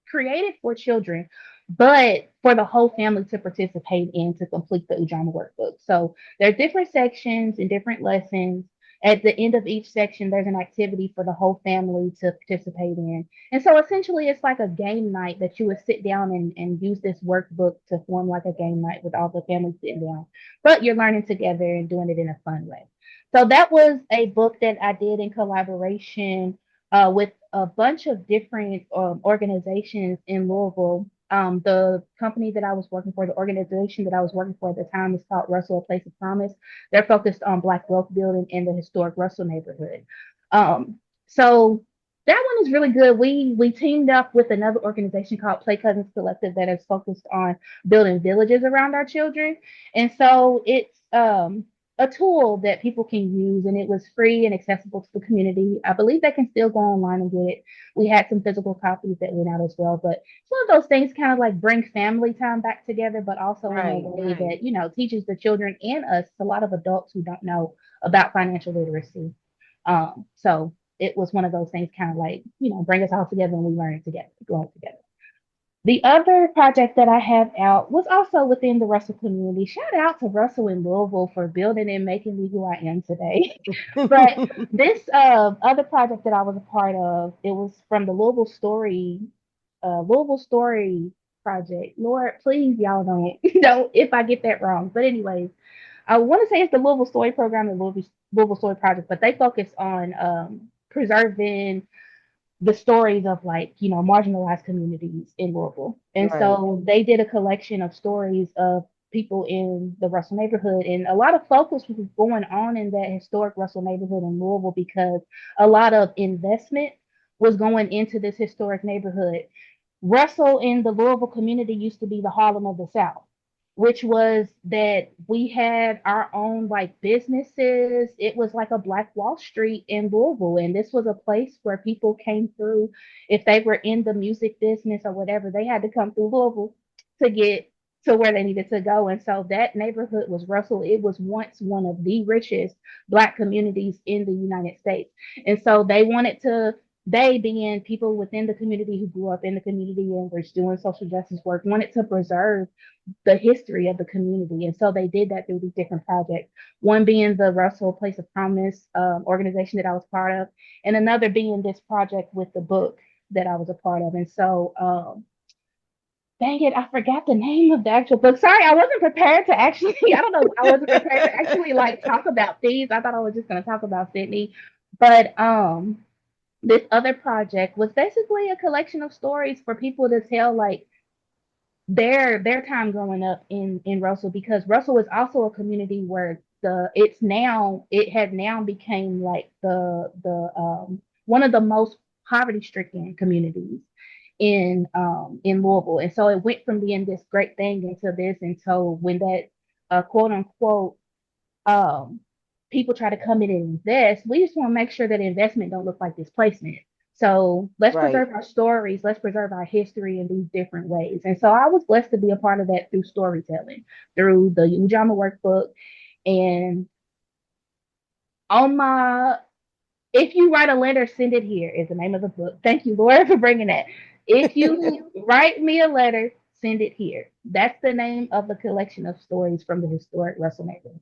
created for children, but for the whole family to participate in to complete the Ujama workbook. So there are different sections and different lessons. At the end of each section, there's an activity for the whole family to participate in. And so essentially, it's like a game night that you would sit down and use this workbook to form like a game night with all the family sitting down. But you're learning together and doing it in a fun way. So that was a book that I did in collaboration with a bunch of different organizations in Louisville. The company that I was working for, the organization that I was working for at the time is called Russell, a Place of Promise. They're focused on Black wealth building in the historic Russell neighborhood. So that one is really good. We teamed up with another organization called Play Cousins Collective that is focused on building villages around our children. And so it's a tool that people can use, and it was free and accessible to the community. I believe they can still go online and get it. We had some physical copies that went out as well, but it's one of those things kind of like bring family time back together, but also in a Right, way right. that, teaches the children and us, a lot of adults who don't know about financial literacy. So it was one of those things kind of like, bring us all together and we learn it together, grow it together. The other project that I have out was also within the Russell community. Shout out to Russell in Louisville for building and making me who I am today. But this other project that I was a part of, it was from the Louisville Story project. Lord, please y'all don't know if I get that wrong. But anyways, I want to say it's the Louisville Story program and Louisville Story project, but they focus on preserving the stories of like marginalized communities in Louisville. And Right. so they did a collection of stories of people in the Russell neighborhood, and a lot of focus was going on in that historic Russell neighborhood in Louisville because a lot of investment was going into this historic neighborhood. Russell in the Louisville community used to be the Harlem of the South, which was that we had our own like businesses. It was like a Black Wall Street in Louisville. And this was a place where people came through. If they were in the music business or whatever, they had to come through Louisville to get to where they needed to go. And so that neighborhood was Russell. It was once one of the richest Black communities in the United States. And so they wanted to they being people within the community who grew up in the community and were doing social justice work wanted to preserve the history of the community. And so they did that through these different projects. One being the Russell Place of Promise organization that I was part of, and another being this project with the book that I was a part of. And so, dang it, I forgot the name of the actual book. Sorry, I wasn't prepared to actually, I don't know, I wasn't prepared to actually like talk about these. I thought I was just going to talk about Sydney. But this other project was basically a collection of stories for people to tell like their time growing up in Russell, because Russell is also a community where it had now became like the one of the most poverty stricken communities in Louisville. And so it went from being this great thing into this. And so when that quote unquote um, people try to come in and invest, we just want to make sure that investment don't look like displacement. So let's Right. preserve our stories, let's preserve our history in these different ways. And so I was blessed to be a part of that through storytelling, through the Ujama workbook. And on my If You Write a Letter, Send It Here is the name of the book. Thank you, Laura, for bringing that. If you write me a letter, send it here. That's the name of the collection of stories from the historic Russell neighborhood.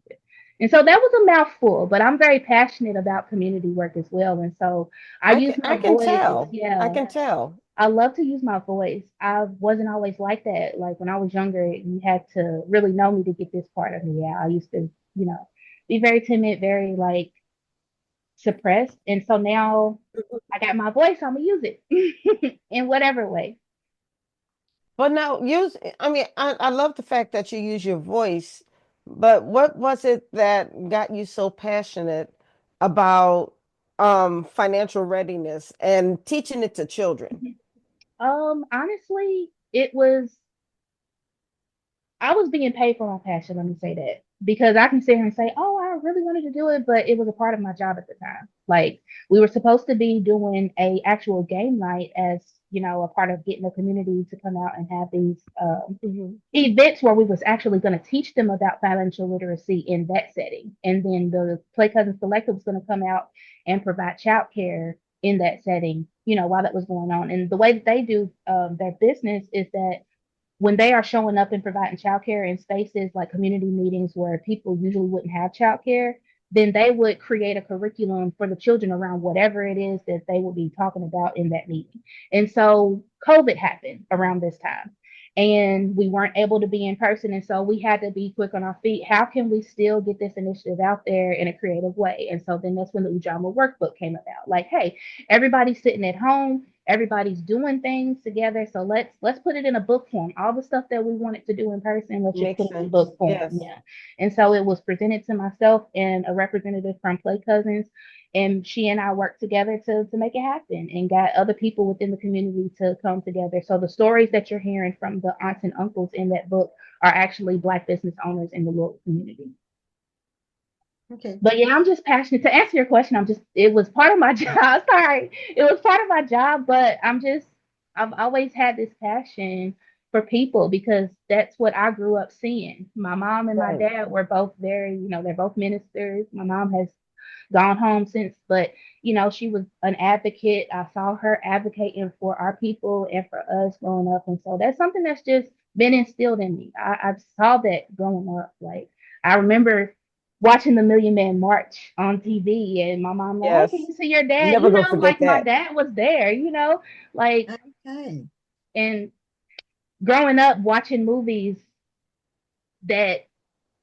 And so that was a mouthful, but I'm very passionate about community work as well. And so I use I my can voice. tell. I Yeah, can tell. I love to use my voice. I wasn't always like that. Like when I was younger, you had to really know me to get this part of me. Yeah, I used to, be very timid, very like suppressed. And so now I got my voice, I'm gonna use it in whatever way. But now I mean, I love the fact that you use your voice, but what was it that got you so passionate about financial readiness and teaching it to children? Honestly, it was I was being paid for my passion, let me say that. Because I can sit here and say, oh, I really wanted to do it, but it was a part of my job at the time. Like we were supposed to be doing a actual game night as, a part of getting the community to come out and have these Hmm. events where we was actually going to teach them about financial literacy in that setting. And then the Play Cousins Collective was going to come out and provide childcare in that setting, while that was going on. And the way that they do their business is that when they are showing up and providing childcare in spaces like community meetings where people usually wouldn't have childcare, then they would create a curriculum for the children around whatever it is that they would be talking about in that meeting. And so COVID happened around this time. And we weren't able to be in person. And so we had to be quick on our feet. How can we still get this initiative out there in a creative way? And so then that's when the Ujama workbook came about. Like, hey, everybody's sitting at home, everybody's doing things together, so let's put it in a book form. All the stuff that we wanted to do in person, let's just put Makes it in sense. book form. Yes. Yeah. And so it was presented to myself and a representative from Play Cousins, and she and I worked together to make it happen and got other people within the community to come together. So the stories that you're hearing from the aunts and uncles in that book are actually Black business owners in the local community. Okay. But yeah, I'm just passionate. To answer your question, it was part of my job. Sorry. It was part of my job, but I've always had this passion for people because that's what I grew up seeing. My mom and my Right. dad were both very, they're both ministers. My mom has gone home since, but she was an advocate. I saw her advocating for our people and for us growing up. And so that's something that's just been instilled in me. I saw that growing up. Like, I remember watching the Million Man March on TV, and my mom like, "Oh, can Yes. you see your dad?" Never gonna Like forget my that. dad was there. Like, Okay. and growing up watching movies that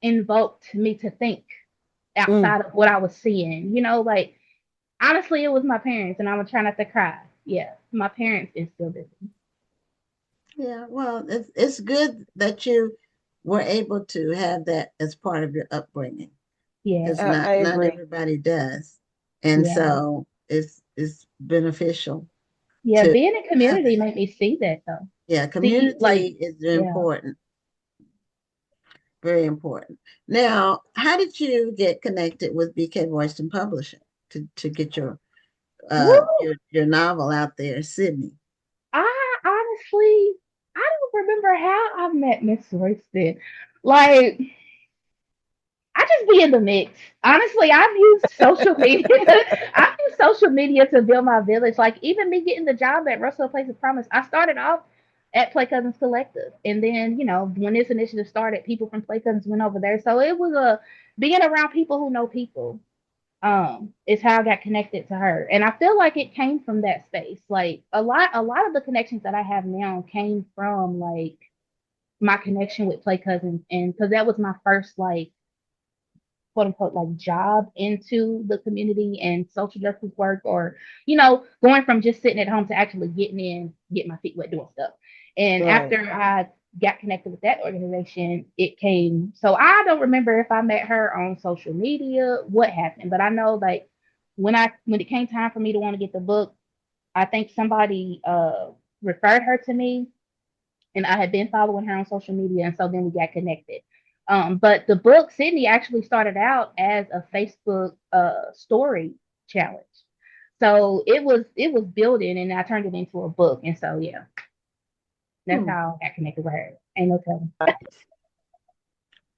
invoked me to think Mm. outside of what I was seeing. Like, honestly, it was my parents, and I'm gonna try not to cry. Yeah, my parents instilled it. Yeah, well, it's good that you were able to have that as part of your upbringing, Yeah, because I not agree. everybody does, and yeah, so it's beneficial yeah. to Being in have community that. made me see that though. Yeah, See, like, community is yeah. important, very important. Now, how did you get connected with BK Royston Publishing to get Woo! your novel out there, Sydney? I honestly, I don't remember how I met Miss Royston. Like, I just be in the mix. Honestly, I've used social media. I've used social media to build my village. Like, even me getting the job at Russell Place of Promise, I started off at Play Cousins Collective, and then when this initiative started, people from Play Cousins went over there. So it was a being around people who know people. Is how I got connected to her, and I feel like it came from that space. Like, a lot of the connections that I have now came from like my connection with Play Cousins, and because that was my first like quote unquote like job into the community and social justice work, or going from just sitting at home to actually getting my feet wet doing stuff. And Right. after I got connected with that organization, it came. So I don't remember if I met her on social media, what happened, but I know like when it came time for me to want to get the book, I think somebody referred her to me, and I had been following her on social media, and so then we got connected. But the book Sydney actually started out as a Facebook story challenge, so it was building, and I turned it into a book, and so yeah, that's Hmm. how I got connected with her. Ain't no telling.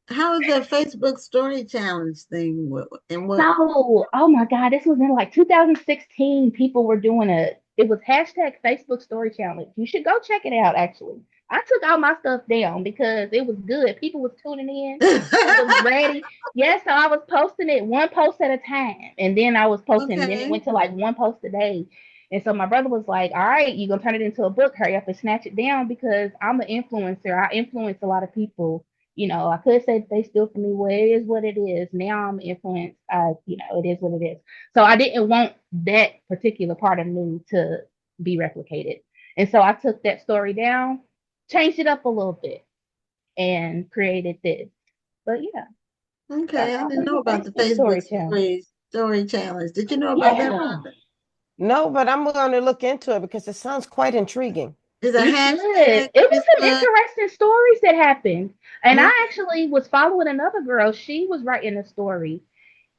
How is that Facebook story challenge thing? And what? So, oh my God, this was in like 2016. People were doing it was hashtag Facebook Story Challenge. You should go check it out, actually. I took all my stuff down because it was good. People was tuning in. They was ready. Yes, so I was posting it one post at a time. And then I was posting, and then it Okay. went to like one post a day. And so my brother was like, all right, you're going to turn it into a book. Hurry up and snatch it down because I'm an influencer. I influence a lot of people. I could say they steal from me. Well, it is what it is. Now I'm influenced. It is what it is. So I didn't want that particular part of me to be replicated. And so I took that story down, changed it up a little bit, and created this. But yeah, Okay, started I off didn't as know a about the Facebook Facebook story challenge. story challenge. Did you know about that, Yeah, Rhonda? No, but I'm going to look into it because it sounds quite intriguing. Is a you should. hashtag It was some Facebook? interesting stories that happened. And I Okay. actually was following another girl. She was writing a story.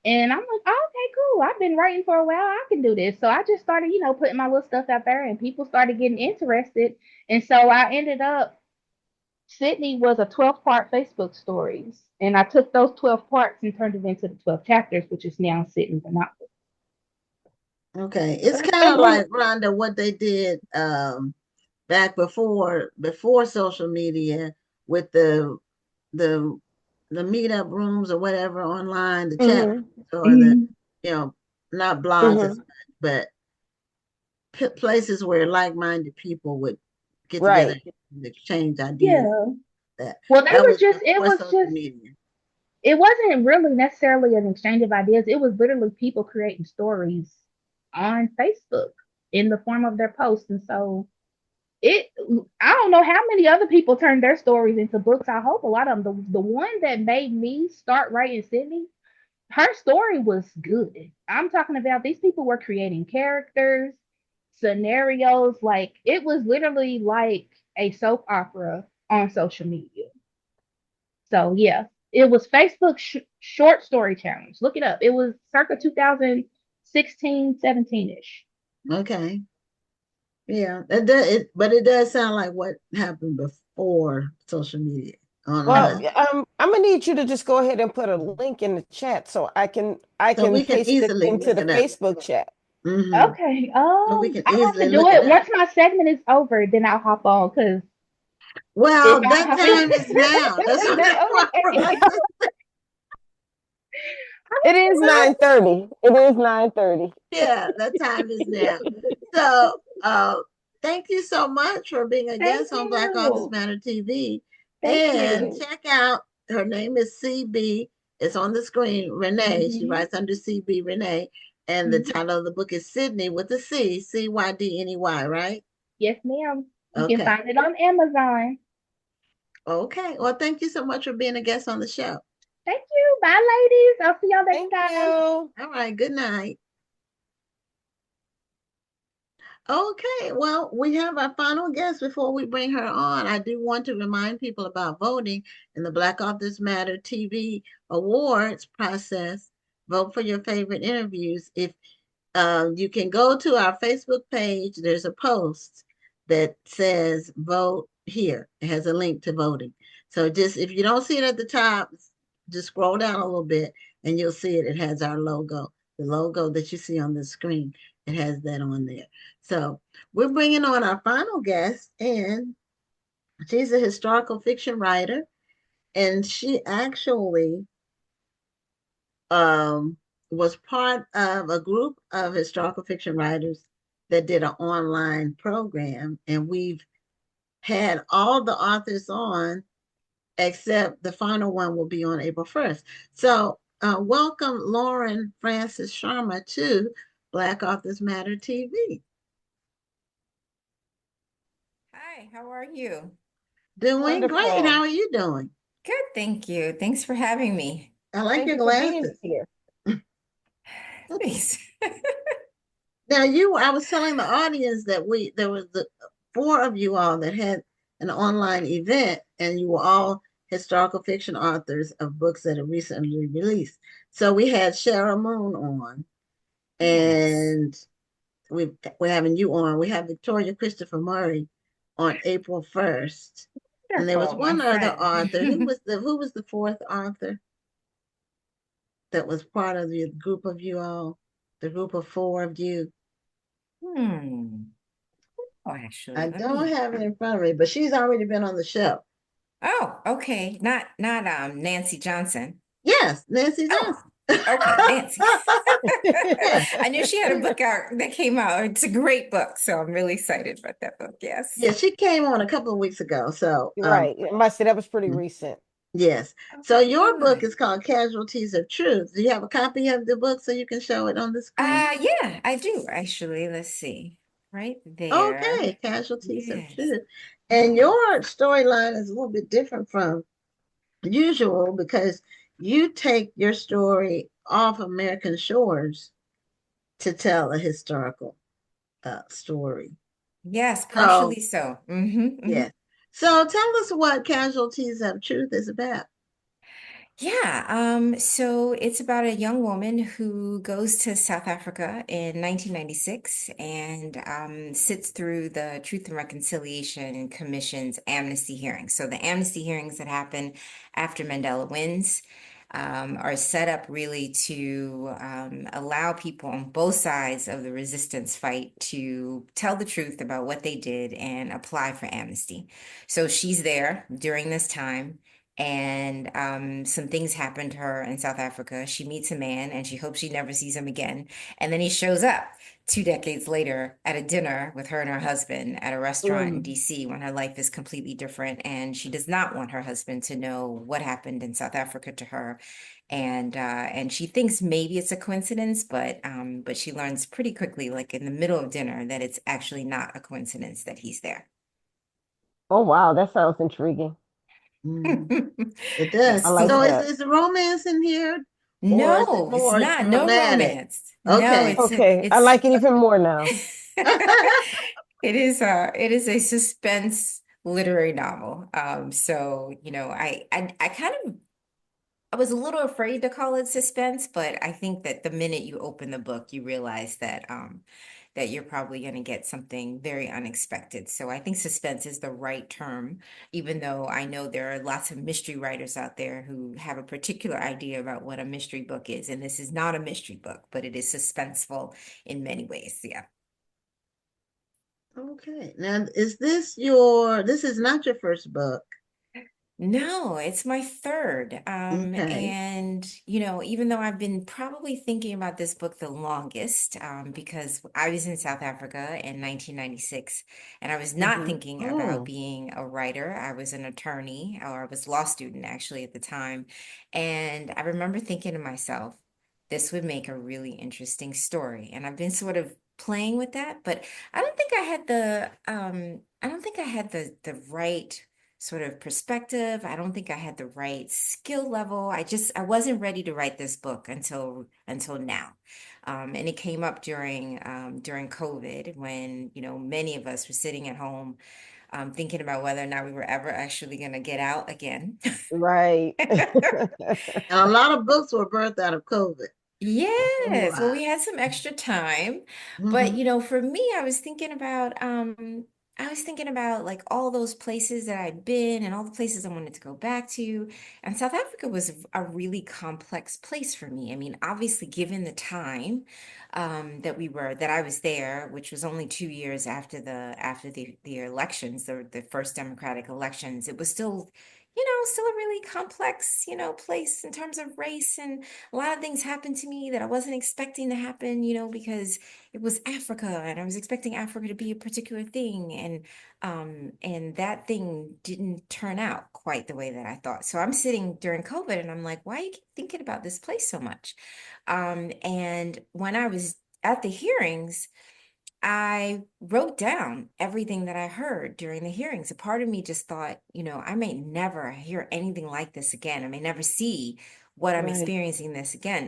And I'm like, oh, okay, cool. I've been writing for a while. I can do this. So I just started, putting my little stuff out there, and people started getting interested. And so I ended up, Sydney was a 12-part Facebook stories. And I took those 12 parts and turned it into the 12 chapters, which is now Sydney the novel. Okay. It's And, kind and of when like Rhonda, what they did back before social media with the the meetup rooms or whatever online, the chat hmm rooms or the Mm-hmm. you know not blogs as hmm much, but places where like-minded people would get together right. and exchange ideas. Yeah. That Well, they that were was just, before social media. it wasn't really necessarily an exchange of ideas. It was literally people creating stories on Facebook in the form of their posts. And so it I don't know how many other people turned their stories into books. I hope a lot of them. The one that made me start writing Sydney, her story was good. I'm talking about these people were creating characters, scenarios, like it was literally like a soap opera on social media. So yeah, it was Facebook short story challenge. Look it up. It was circa 2016, 17ish. Okay. Yeah, but it does sound like what happened before social media. Well, online. I'm gonna need you to just go ahead and put a link in the chat so I So can we can paste it easily into look the it up. Facebook chat. Hmm. Okay. So we can I'll have to easily do look it it up. once my segment is over. Then I'll hop on because if Well, I that hop in, time is now. That's why okay. It is 9:30. It is 9:30. yeah, that time is now. So, thank you so much for being a Thank guest on Black Authors you. Matter TV. Thank And you. check out her name is CB. It's on the screen. Renee. She Hmm. writes under CB Renee. And the Hmm. title of the book is Sydney with a C, CYDNEY, right? Yes, ma'am. You can Okay. find it on Amazon. Okay. Well, thank you so much for being a guest on the show. Thank you. Bye, ladies. I'll see y'all next Thank time. you. All right. Good night. Okay, well, we have our final guest before we bring her on. I do want to remind people about voting in the Black Authors Matter TV Awards process. Vote for your favorite interviews. If you can go to our Facebook page, there's a post that says vote here. It has a link to voting. So just if you don't see it at the top, just scroll down a little bit and you'll see it. It has our logo, the logo that you see on the screen. It has that on there. So we're bringing on our final guest, and she's a historical fiction writer, and she actually um, was part of a group of historical fiction writers that did an online program, and we've had all the authors on except the final one will be on April 1st. So welcome Lauren Francis-Sharma to Black Authors Matter TV. Hi, how are you? Doing great. How Wonderful. are you doing? Good, thank you. Thanks for having me. I like Thank your you for being glasses. here. Thanks. Now I was telling the audience that there was the four of you all that had an online event, and you were all historical fiction authors of books that are recently released. So we had Shara Moon on, Yes. and we're having you on. We have Victoria Christopher Murray on April 1st. And there was Wonderful, my one other friend. author. Who was the fourth author that was part of the group of you all? The group of four of you. Hmm. Oh, actually, I let don't me. have it in front of me, but she's already been on the show. Oh, okay. Not Nancy Johnson. Yes, Nancy Oh, Johnson. okay, Nancy. Yeah, I knew she had a book out that came out. It's a great book, so I'm really excited about that book. Yes. yeah, she came on a couple of weeks ago. So, Right. I must say that was pretty mm, recent. yes. Oh, So your book good. is called Casualties of Truth. Do you have a copy of the book so you can show it on the screen? Yeah, I do actually. Let's see. Right there. Okay, Casualties of Yes. Truth. And your storyline is a little bit different from usual because you take your story off American shores to tell a historical story. Yes, So, partially so. Hmm. yeah. So tell us what Casualties of Truth is about. Yeah, so it's about a young woman who goes to South Africa in 1996 and sits through the Truth and Reconciliation Commission's amnesty hearings. So the amnesty hearings that happen after Mandela wins are set up really to allow people on both sides of the resistance fight to tell the truth about what they did and apply for amnesty. So she's there during this time. And some things happen to her in South Africa. She meets a man and she hopes she never sees him again. And then he shows up 2 decades later at a dinner with her and her husband at a restaurant in Mm. DC when her life is completely different. And she does not want her husband to know what happened in South Africa to her. And she thinks maybe it's a coincidence, but she learns pretty quickly, like in the middle of dinner, that it's actually not a coincidence that he's there. Oh wow, that sounds intriguing. Mm. It does. I Yes. like So that. is the romance in here, or is it No, it's more not. No dramatic? romance. No, Okay. Okay, I it's like it even more now. it is a suspense literary novel. So I kind of I was a little afraid to call it suspense, but I think that the minute you open the book, you realize that you're probably going to get something very unexpected. So I think suspense is the right term, even though I know there are lots of mystery writers out there who have a particular idea about what a mystery book is. And this is not a mystery book, but it is suspenseful in many ways. Yeah. Okay. Now, this is not your first book? No, it's my third. Okay. And even though I've been probably thinking about this book the longest, because I was in South Africa in 1996, and I was not Mm-hmm. thinking about Oh, being a writer. I was an attorney, or I was a law student actually at the time. And I remember thinking to myself, this would make a really interesting story. And I've been sort of playing with that, but I don't think I had the right sort of perspective. I don't think I had the right skill level. I wasn't ready to write this book until now. And it came up during COVID when, many of us were sitting at home thinking about whether or not we were ever actually going to get out again. Right. and a lot of books were birthed out of COVID. A whole Yes, well, lot. we had some extra time, but Mm-hmm. for me, I was thinking about like all those places that I'd been and all the places I wanted to go back to. And South Africa was a really complex place for me. I mean, obviously, given the time that I was there, which was only 2 years after the elections, the first democratic elections, it was still a really complex, place in terms of race, and a lot of things happened to me that I wasn't expecting to happen, because it was Africa and I was expecting Africa to be a particular thing, and that thing didn't turn out quite the way that I thought. So I'm sitting during COVID and I'm like, why are you keep thinking about this place so much? And when I was at the hearings, I wrote down everything that I heard during the hearings. A part of me just thought, I may never hear anything like this again. I may never see Right.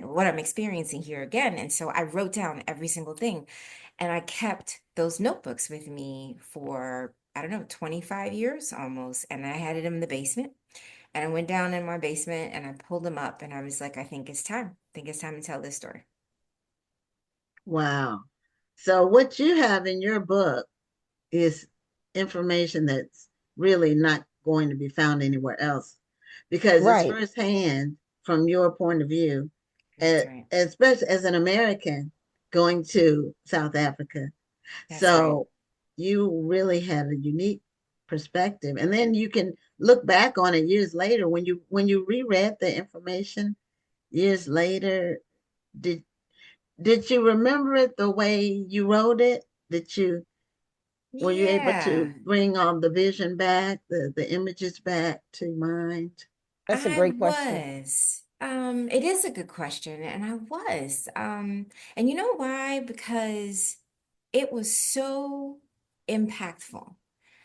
what I'm experiencing here again. And so I wrote down every single thing, and I kept those notebooks with me for, I don't know, 25 years almost. And I had it in the basement. And I went down in my basement and I pulled them up and I was like, I think it's time. I think it's time to tell this story. Wow. So what you have in your book is information that's really not going to be found anywhere else because it's Right. firsthand from your point of view, That's right. especially as an American going to South Africa. That's right. So you really had a unique perspective. And then you can look back on it years later when you reread the information years later. Did did you remember it the way you wrote it? Were you able to Yeah. bring all the vision back, the images back to mind? That's a I great question. was. It is a good question, and I was. And you know why? Because it was so impactful.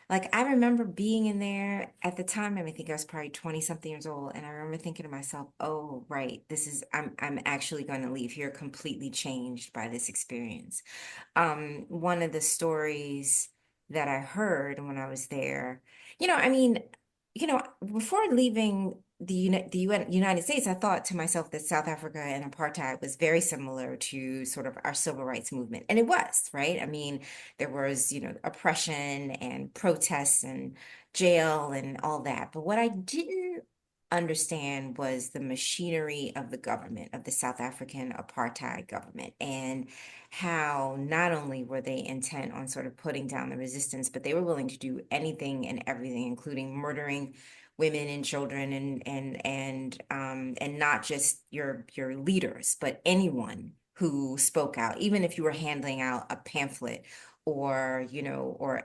Like I remember being in there at the time, I think I was probably 20 something years old, and I remember thinking to myself, "Oh, right, I'm actually going to leave here completely changed by this experience." One of the stories that I heard when I was there, I mean, before leaving the United States, I thought to myself that South Africa and apartheid was very similar to sort of our civil rights movement. And it was, right? I mean, there was, oppression and protests and jail and all that. But what I didn't understand was the machinery of the government, of the South African apartheid government, and how not only were they intent on sort of putting down the resistance, but they were willing to do anything and everything, including murdering women and children, and not just your leaders, but anyone who spoke out, even if you were handing out a pamphlet or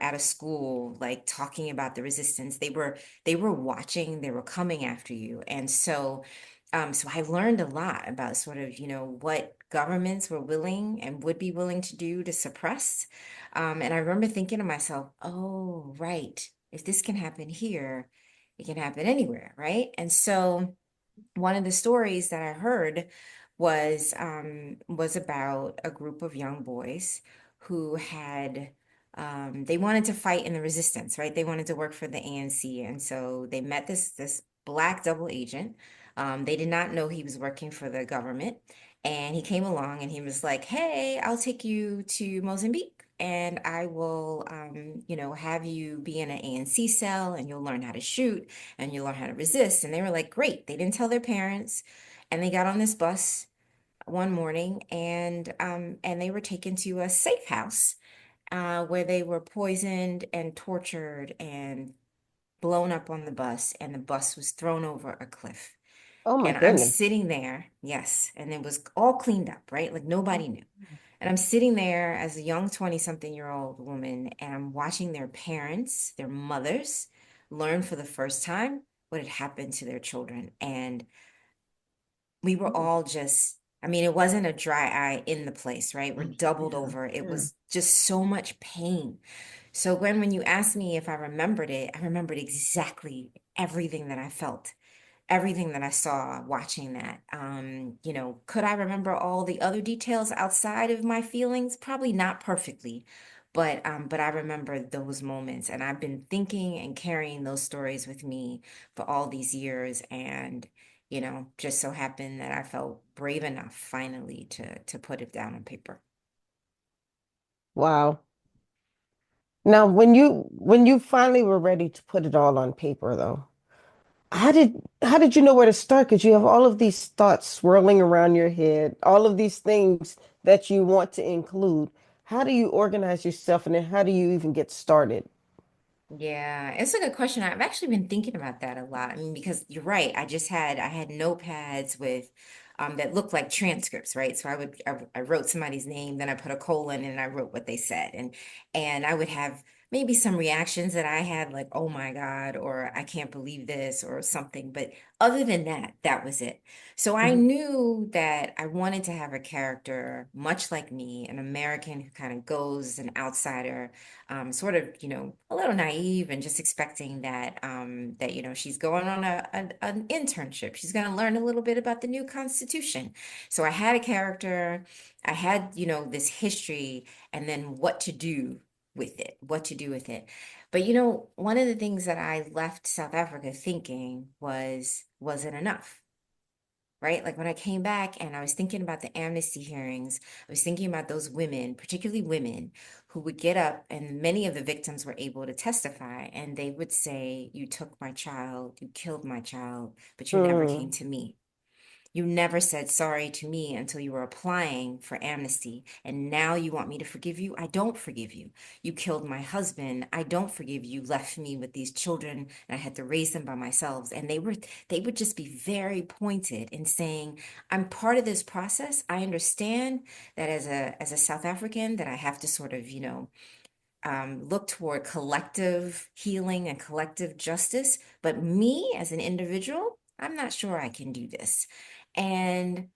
at a school, like talking about the resistance, they were watching, they were coming after you. And so I learned a lot about sort of, what governments were willing and would be willing to do to suppress. And I remember thinking to myself, oh, right, if this can happen here, it can happen anywhere, right? And so one of the stories that I heard was about a group of young boys who had they wanted to fight in the resistance, right? They wanted to work for the ANC, and so they met this black double agent They did not know he was working for the government. And he came along and he was like, "Hey, I'll take you to Mozambique and I will, have you be in an ANC cell and you'll learn how to shoot and you'll learn how to resist." And they were like, "Great." They didn't tell their parents. And they got on this bus one morning and they were taken to a safe house where they were poisoned and tortured and blown up on the bus, and the bus was thrown over a cliff. Oh my And I'm goodness. sitting there, yes, and it was all cleaned up, right? Like nobody knew. And I'm sitting there as a young 20-something-year-old woman, and I'm watching their parents, their mothers, learn for the first time what had happened to their children. And we were all just, I mean, it wasn't a dry eye in the place, right? We're doubled Yeah, over. It yeah. was just so much pain. So when you asked me if I remembered it, I remembered exactly everything that I felt, everything that I saw watching that. Could I remember all the other details outside of my feelings? Probably not perfectly, but I remember those moments, and I've been thinking and carrying those stories with me for all these years, and just so happened that I felt brave enough finally to put it down on paper. Wow. Now, when you finally were ready to put it all on paper, though, how did you know where to start? Because you have all of these thoughts swirling around your head, all of these things that you want to include. How do you organize yourself, and then how do you even get started? Yeah, it's a good question. I've actually been thinking about that a lot. I mean, because you're right. I had notepads with that looked like transcripts, right? So I wrote somebody's name, then I put a colon and I wrote what they said. And I would have maybe some reactions that I had like, "Oh my God," or "I can't believe this," or something. But other than that, that was it. So I Mhm. knew that I wanted to have a character much like me, an American who kind of goes an outsider, sort of, a little naive and just expecting that she's going on an internship. She's going to learn a little bit about the new Constitution. So I had a character, I had, this history, and then what to do with it, what to do with it. But one of the things that I left South Africa thinking was it enough? Right? Like when I came back and I was thinking about the amnesty hearings, I was thinking about those women, particularly women, who would get up, and many of the victims were able to testify, and they would say, "You took my child, you killed my child, but you never came Hmm. to me. You never said sorry to me until you were applying for amnesty. And now you want me to forgive you? I don't forgive you. You killed my husband. I don't forgive you. Left me with these children and I had to raise them by myself." And they would just be very pointed in saying, "I'm part of this process. I understand that as a South African that I have to sort of, look toward collective healing and collective justice. But me as an individual, I'm not sure I can do this." And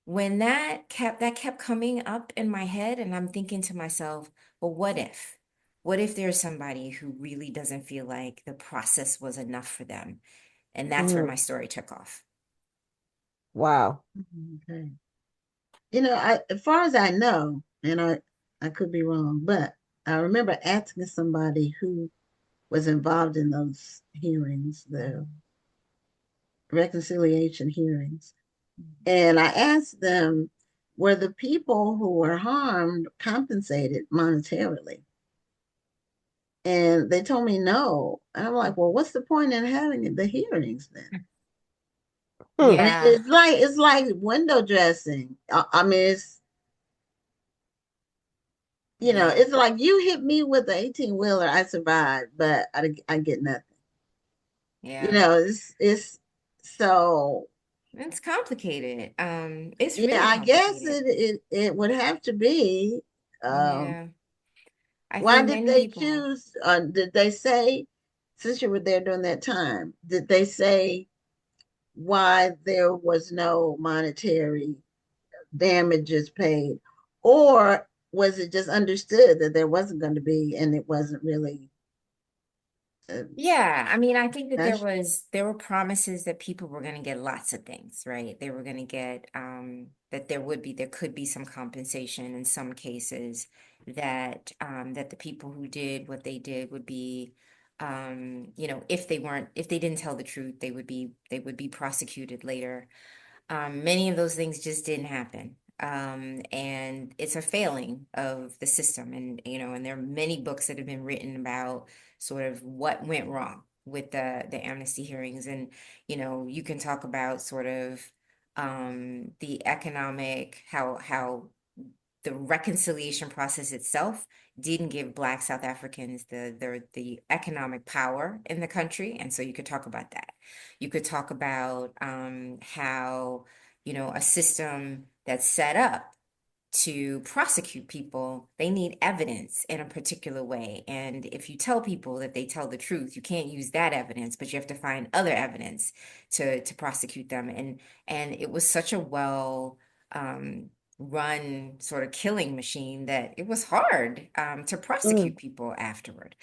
when that kept coming up in my head, and I'm thinking to myself, well, what if? What if there's somebody who really doesn't feel like the process was enough for them? And that's where Hmm. my story took off. Wow. Okay. As far as I know, and I could be wrong, but I remember asking somebody who was involved in those hearings, the reconciliation hearings, and I asked them, were the people who were harmed compensated monetarily? And they told me no. And I'm like, well, what's the point in having the hearings then? Hmm. I mean, Yeah, it's like window dressing. I mean, yeah, it's like you hit me with the 18-wheeler, I survived, but I get nothing. yeah. It's so It's complicated. It's yeah, really I guess complicated. it would have to be. Um, Yeah. I why think did many they people. choose? Did they say, since you were there during that time, did they say why there was no monetary damages paid, or was it just understood that there wasn't going to be, and it wasn't really? Uh, Yeah, I mean, I think that there that's, was there were promises that people were going to get lots of things, right? They were going to get that there could be some compensation in some cases, that the people who did what they did would be if they didn't tell the truth, they would be prosecuted later. Many of those things just didn't happen. And it's a failing of the system. And there are many books that have been written about sort of what went wrong with the amnesty hearings. And, you can talk about sort of the economic, how the reconciliation process itself didn't give Black South Africans the economic power in the country. And so you could talk about that. You could talk about how, a system that's set up to prosecute people, they need evidence in a particular way. And if you tell people that they tell the truth, you can't use that evidence, but you have to find other evidence to prosecute them. And it was such a well run sort of killing machine that it was hard to prosecute people afterward.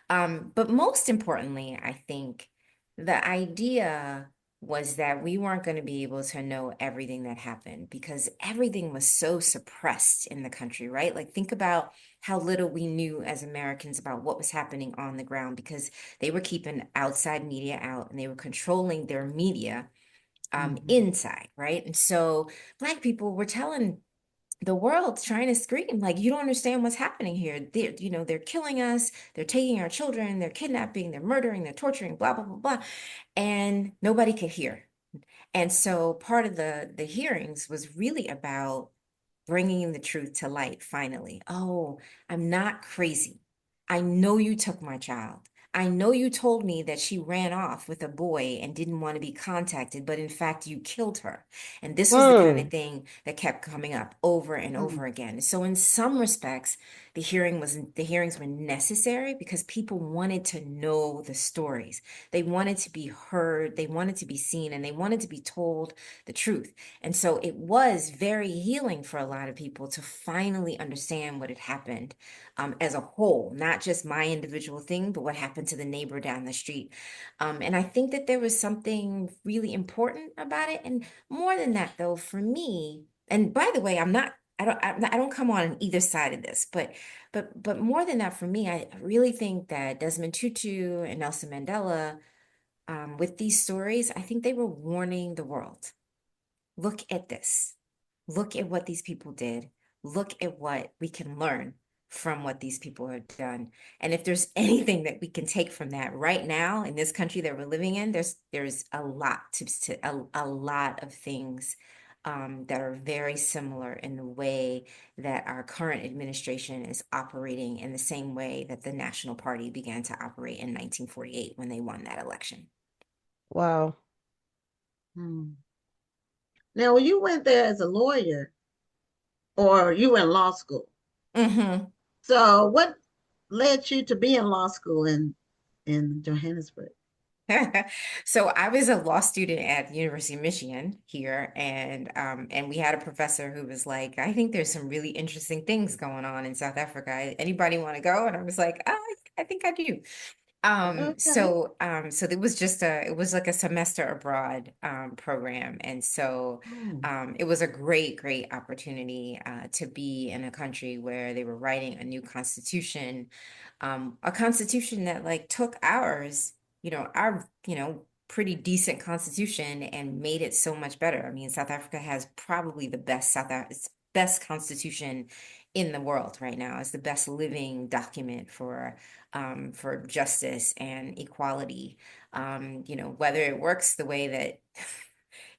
But most importantly, I think the idea was that we weren't going to be able to know everything that happened because everything was so suppressed in the country, right? Like, think about how little we knew as Americans about what was happening on the ground because they were keeping outside media out and they were controlling their media inside, right? And so Black people were telling the world, trying to scream like, you don't understand what's happening here. They're killing us, they're taking our children, they're kidnapping, they're murdering, they're torturing, blah blah blah blah, and nobody could hear. And so part of the hearings was really about bringing the truth to light finally. Oh, I'm not crazy. I know you took my child. I know you told me that she ran off with a boy and didn't want to be contacted, but in fact, you killed her. And this was the kind of thing that kept coming up over and over again. So in some respects, the hearings were necessary because people wanted to know the stories. They wanted to be heard, they wanted to be seen, and they wanted to be told the truth. And so it was very healing for a lot of people to finally understand what had happened as a whole, not just my individual thing, but what happened to the neighbor down the street. And I think that there was something really important about it. And more than that, though, for me, and by the way, I don't come on either side of this, but more than that, for me, I really think that Desmond Tutu and Nelson Mandela, with these stories, I think they were warning the world. Look at this. Look at what these people did. Look at what we can learn from what these people have done. And if there's anything that we can take from that right now in this country that we're living in, there's a lot a lot of things that are very similar in the way that our current administration is operating in the same way that the National Party began to operate in 1948 when they won that election. Wow. Now, you went there as a lawyer or you were in law school. So what led you to be in law school in Johannesburg? So I was a law student at the University of Michigan here, and we had a professor who was like, I think there's some really interesting things going on in South Africa. Anybody want to go? And I was like, I think I do. So it was like a semester abroad program. And so it was a great opportunity to be in a country where they were writing a new constitution, a constitution that like took our pretty decent constitution and made it so much better. I mean, South Africa has probably the best constitution in the world right now. It's the best living document for justice and equality. Whether it works the way that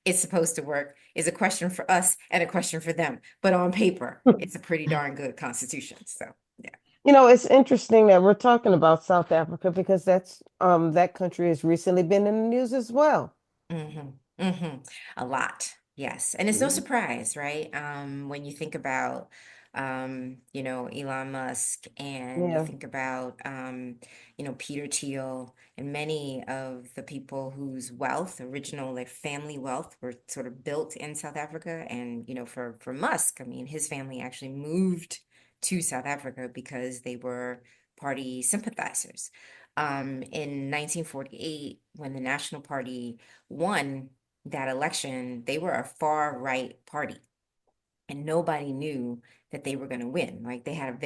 it's supposed to work is a question for us and a question for them. But on paper, it's a pretty darn good constitution. So, yeah. It's interesting that we're talking about South Africa because that country has recently been in the news as well. A lot, yes. And it's no surprise, right? When you think about Elon Musk and you think about Peter Thiel and many of the people whose original like family wealth were sort of built in South Africa. And for Musk, I mean, his family actually moved to South Africa because they were party sympathizers. In 1948, when the National Party won that election, they were a far right party. And nobody knew that they were going to win. Like they had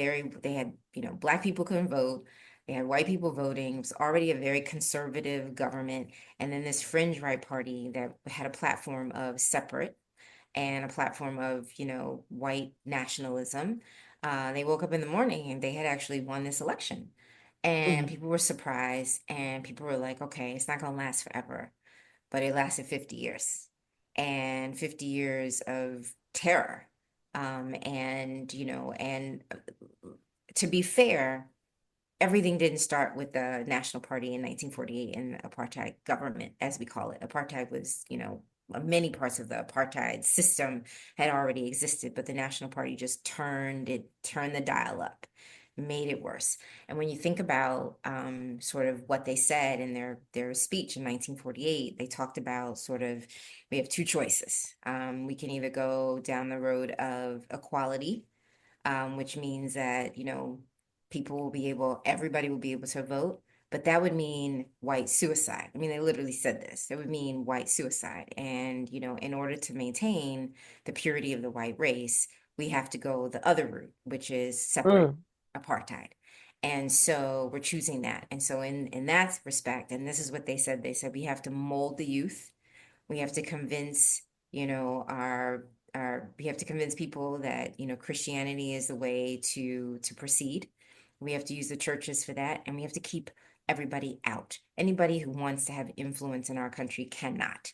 Black people couldn't vote. They had white people voting. It was already a very conservative government. And then this fringe right party that had a platform of separate and a platform of, white nationalism. They woke up in the morning and they had actually won this election. And Mhm. people were surprised and people were like, okay, it's not going to last forever. But it lasted 50 years and 50 years of terror. And to be fair, everything didn't start with the National Party in 1948 and the apartheid government, as we call it. Apartheid was, many parts of the apartheid system had already existed, but the National Party just turned the dial up, made it worse. And when you think about sort of what they said in their speech in 1948, they talked about sort of, we have two choices. We can either go down the road of equality, which means that, everybody will be able to vote, but that would mean white suicide. I mean, they literally said this. It would mean white suicide. And, in order to maintain the purity of the white race, we have to go the other route, which is separate apartheid. And so we're choosing that. And so in that respect, and this is what they said we have to mold the youth. We have to convince, we have to convince people that, Christianity is the way to proceed. We have to use the churches for that, and we have to keep everybody out. Anybody who wants to have influence in our country cannot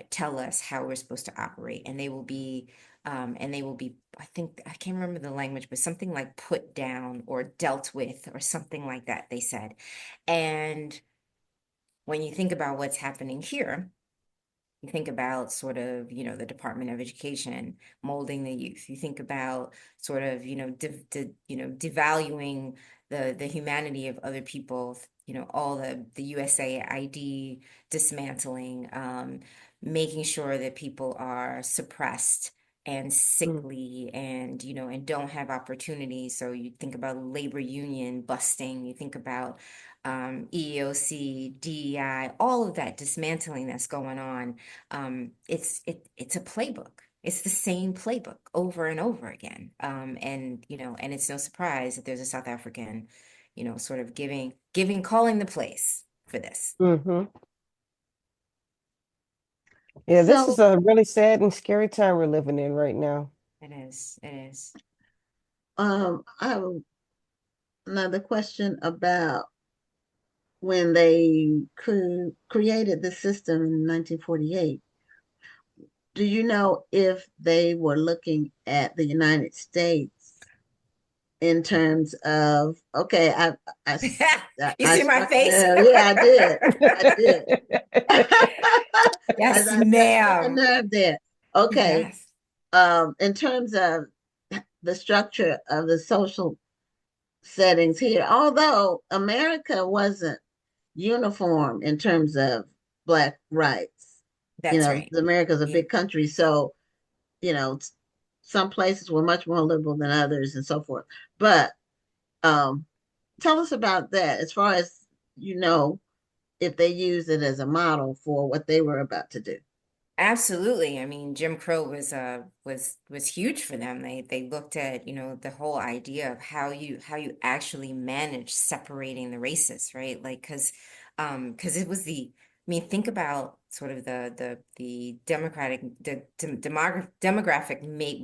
tell us how we're supposed to operate, and they will be, I think, I can't remember the language, but something like put down or dealt with or something like that, they said. And when you think about what's happening here, you think about sort of, the Department of Education molding the youth. You think about sort of, devaluing the humanity of other people, all the USA ID dismantling, making sure that people are suppressed and sickly and, and don't have opportunities. So you think about labor union busting, you think about EEOC, DEI, all of that dismantling that's going on. It's a playbook. It's the same playbook over and over again. And it's no surprise that there's a South African, sort of calling the place for this. Yeah, this is So, a really sad and scary time we're living in right now. It is. It is. I have another question about when they created the system in 1948. Do you know if they were looking at the United States in terms of, okay, I, You I see my struck a face? nerve. Yeah, I did. I did. Yes, I struck a ma'am. nerve there. Okay. Yes. In terms of the structure of the social settings here, although America wasn't uniform in terms of Black rights, That's right. America's a Yeah. big country, so you know, some places were much more liberal than others and so forth. But um, tell us about that as far as if they use it as a model for what they were about to do. Absolutely. I mean, Jim Crow was huge for them. They looked at, the whole idea of how you actually manage separating the races, right? Like, because it was I mean, think about sort of the demographic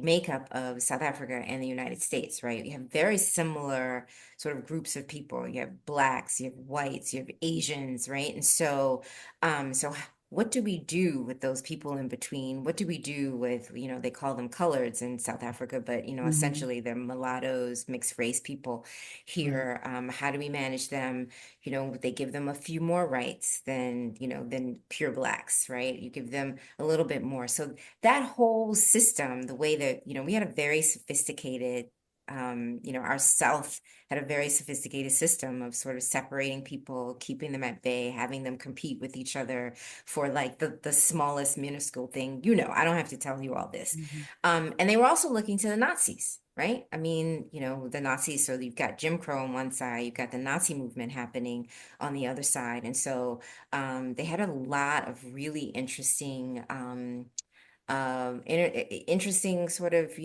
makeup of South Africa and the United States, right? You have very similar sort of groups of people. You have blacks, you have whites, you have Asians, right? And so what do we do with those people in between? What do we do with, they call them coloreds in South Africa, but, Mhm. essentially they're mulattoes, mixed race people Right. here. How do we manage them? They give them a few more rights than pure blacks, right? You give them a little bit more. So that whole system, the way that, we had a very sophisticated our South had a very sophisticated system of sort of separating people, keeping them at bay, having them compete with each other for like the smallest minuscule thing. I don't have to tell you all this. Mhm. And they were also looking to the Nazis, right? I mean, the Nazis, so you've got Jim Crow on one side, you've got the Nazi movement happening on the other side. And so they had a lot of really interesting interesting sort of,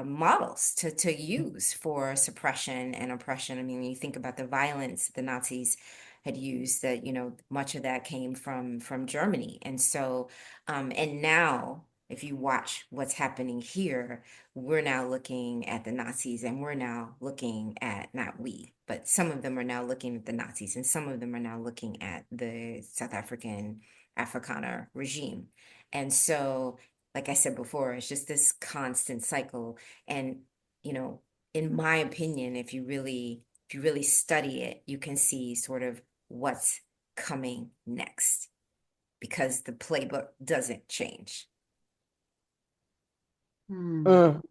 models to use for suppression and oppression. I mean, when you think about the violence the Nazis had used, that, much of that came from Germany. And so, and now, if you watch what's happening here, we're now looking at the Nazis, and we're now looking at, not we, but some of them are now looking at the Nazis, and some of them are now looking at the South African Afrikaner regime. And so, like I said before, it's just this constant cycle. And, you know, in my opinion, if you really study it, you can see sort of what's coming next, because the playbook doesn't change. Mm.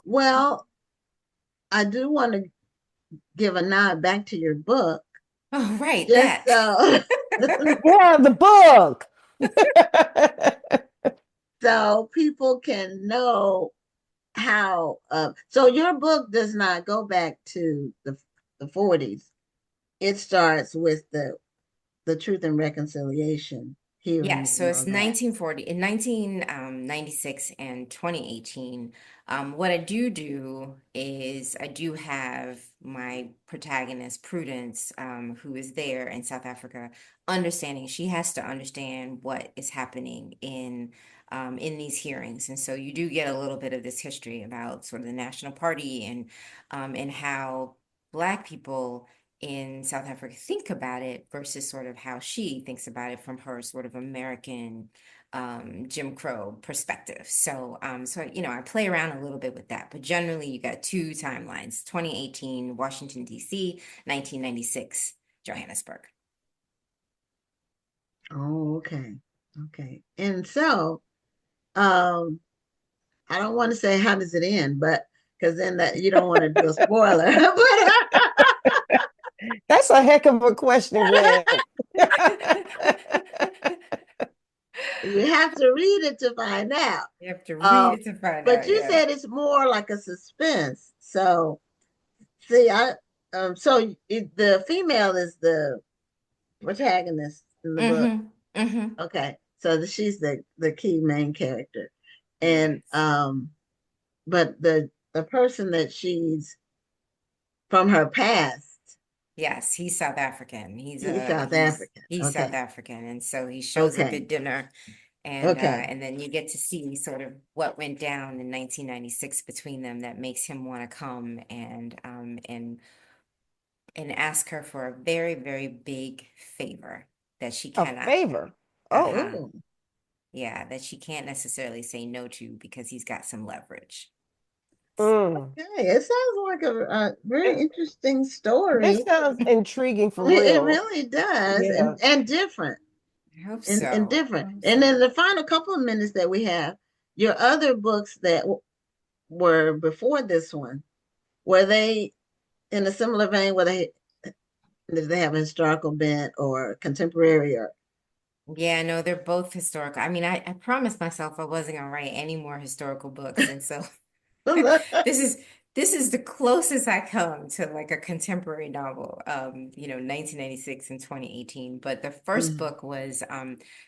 Well, I do want to give a nod back to your book. Oh, right, Just that. Yeah, the book. so people can know how. So your book does not go back to the 40s. It starts with the Truth and Reconciliation hearing Yes, so and it's all that. 1940, in 1996 and 2018. What I do is I do have my protagonist, Prudence, who is there in South Africa, understanding. She has to understand what is happening in these hearings. And so you do get a little bit of this history about sort of the National Party and how Black people in South Africa think about it versus sort of how she thinks about it from her sort of American Jim Crow perspective. So I play around a little bit with that, but generally you got two timelines: 2018 Washington D.C., 1996 Johannesburg. Oh, okay. Okay. And so, um, I don't want to say how does it end, but because then that you don't want to do a spoiler. That's a heck of a question, Glenn. You have to read it to find out. You have to Um, read it to find but out, you yeah. said it's more like a suspense. So see, the female is the protagonist in the book. Mm-hmm. Mm-hmm. Okay, so she's the key main character, and Yes. but the person that she's from her past, Yes, he's South African. he's South African. He's South Okay, African, and so he shows up okay, at dinner, okay. and then you get to see sort of what went down in 1996 between them that makes him want to come and ask her for a very, very big favor that she A cannot. favor. Oh. Uh-huh. Oh, Yeah, that she can't necessarily say no to because he's got some leverage. Mm. okay. It sounds like a very It- interesting This story. sounds intriguing for It real. really does, Yeah. and different. I hope And so. I different. hope And so. then the final couple of minutes that we have, your other books that were before this one, were they in a similar vein? Did they have a historical bent or contemporary or? Yeah, no, they're both historical. I mean, I promised myself I wasn't gonna write any more historical books, and so this is this is the closest I come to like a contemporary novel, 1996 and 2018. But the first Mhm. book was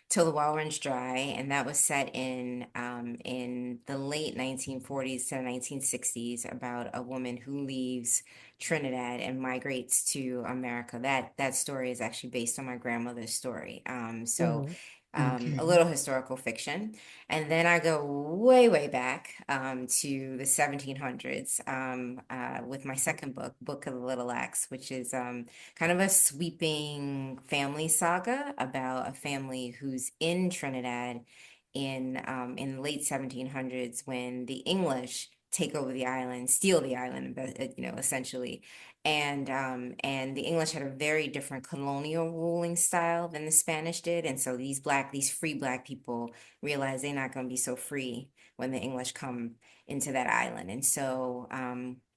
Till the Well Runs Dry, and that was set in the late 1940s to 1960s about a woman who leaves Trinidad and migrates to America. That story is actually based on my grandmother's story. Mhm. A Okay. little historical fiction. And then I go way, way back to the 1700s with my second book, Book of the Little Axe, which is kind of a sweeping family saga about a family who's in Trinidad in the late 1700s when the English take over the island, steal the island, essentially. And the English had a very different colonial ruling style than the Spanish did. And so these free Black people realize they're not going to be so free when the English come into that island. And so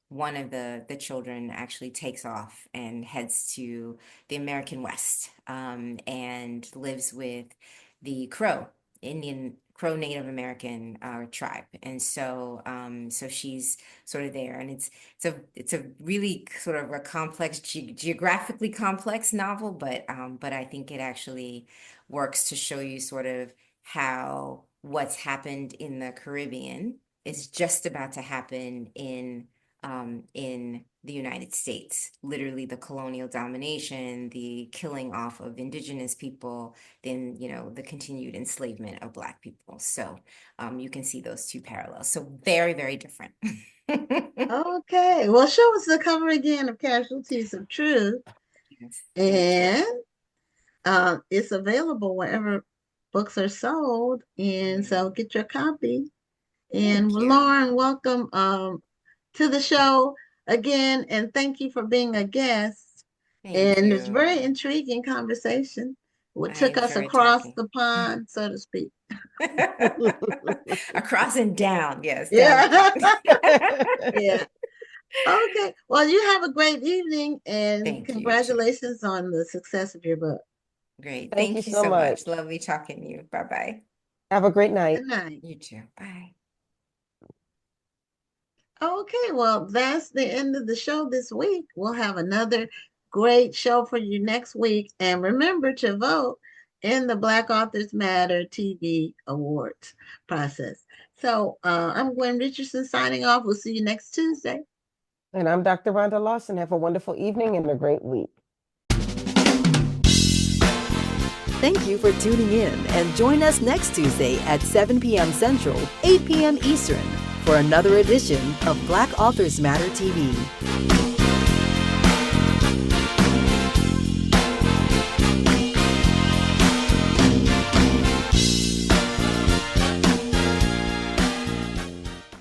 one of the children actually takes off and heads to the American West and lives with the Indian Crow Native American tribe. And so she's sort of there, and it's a really sort of a complex, geographically complex novel, but I think it actually works to show you sort of how what's happened in the Caribbean is just about to happen in the United States. Literally the colonial domination, the killing off of indigenous people, then, the continued enslavement of Black people. So you can see those two parallels. So very, very different. Okay. Well, show us the cover again of Casualties of Truth. Yes, And it's available wherever books are sold. And so get your copy. And Lauren, welcome to the show again. And thank you for being a guest. And it's very intriguing conversation. What took us across the pond, so to speak. Across and down, yes. Yeah. Yeah. Okay. Well, you have a great evening and congratulations on the success of your book. Great. Thank you so much. Lovely talking to you. Bye-bye. Have a great night. Good night. You too. Bye. Okay, well, that's the end of the show this week. We'll have another great show for you next week. And remember to vote in the Black Authors Matter TV Awards process. So I'm Gwen Richardson signing off. We'll see you next Tuesday. And I'm Dr. Rhonda Lawson. Have a wonderful evening and a great week. Thank you for tuning in, and join us next Tuesday at 7 p.m. Central, 8 p.m. Eastern for another edition of Black Authors Matter TV.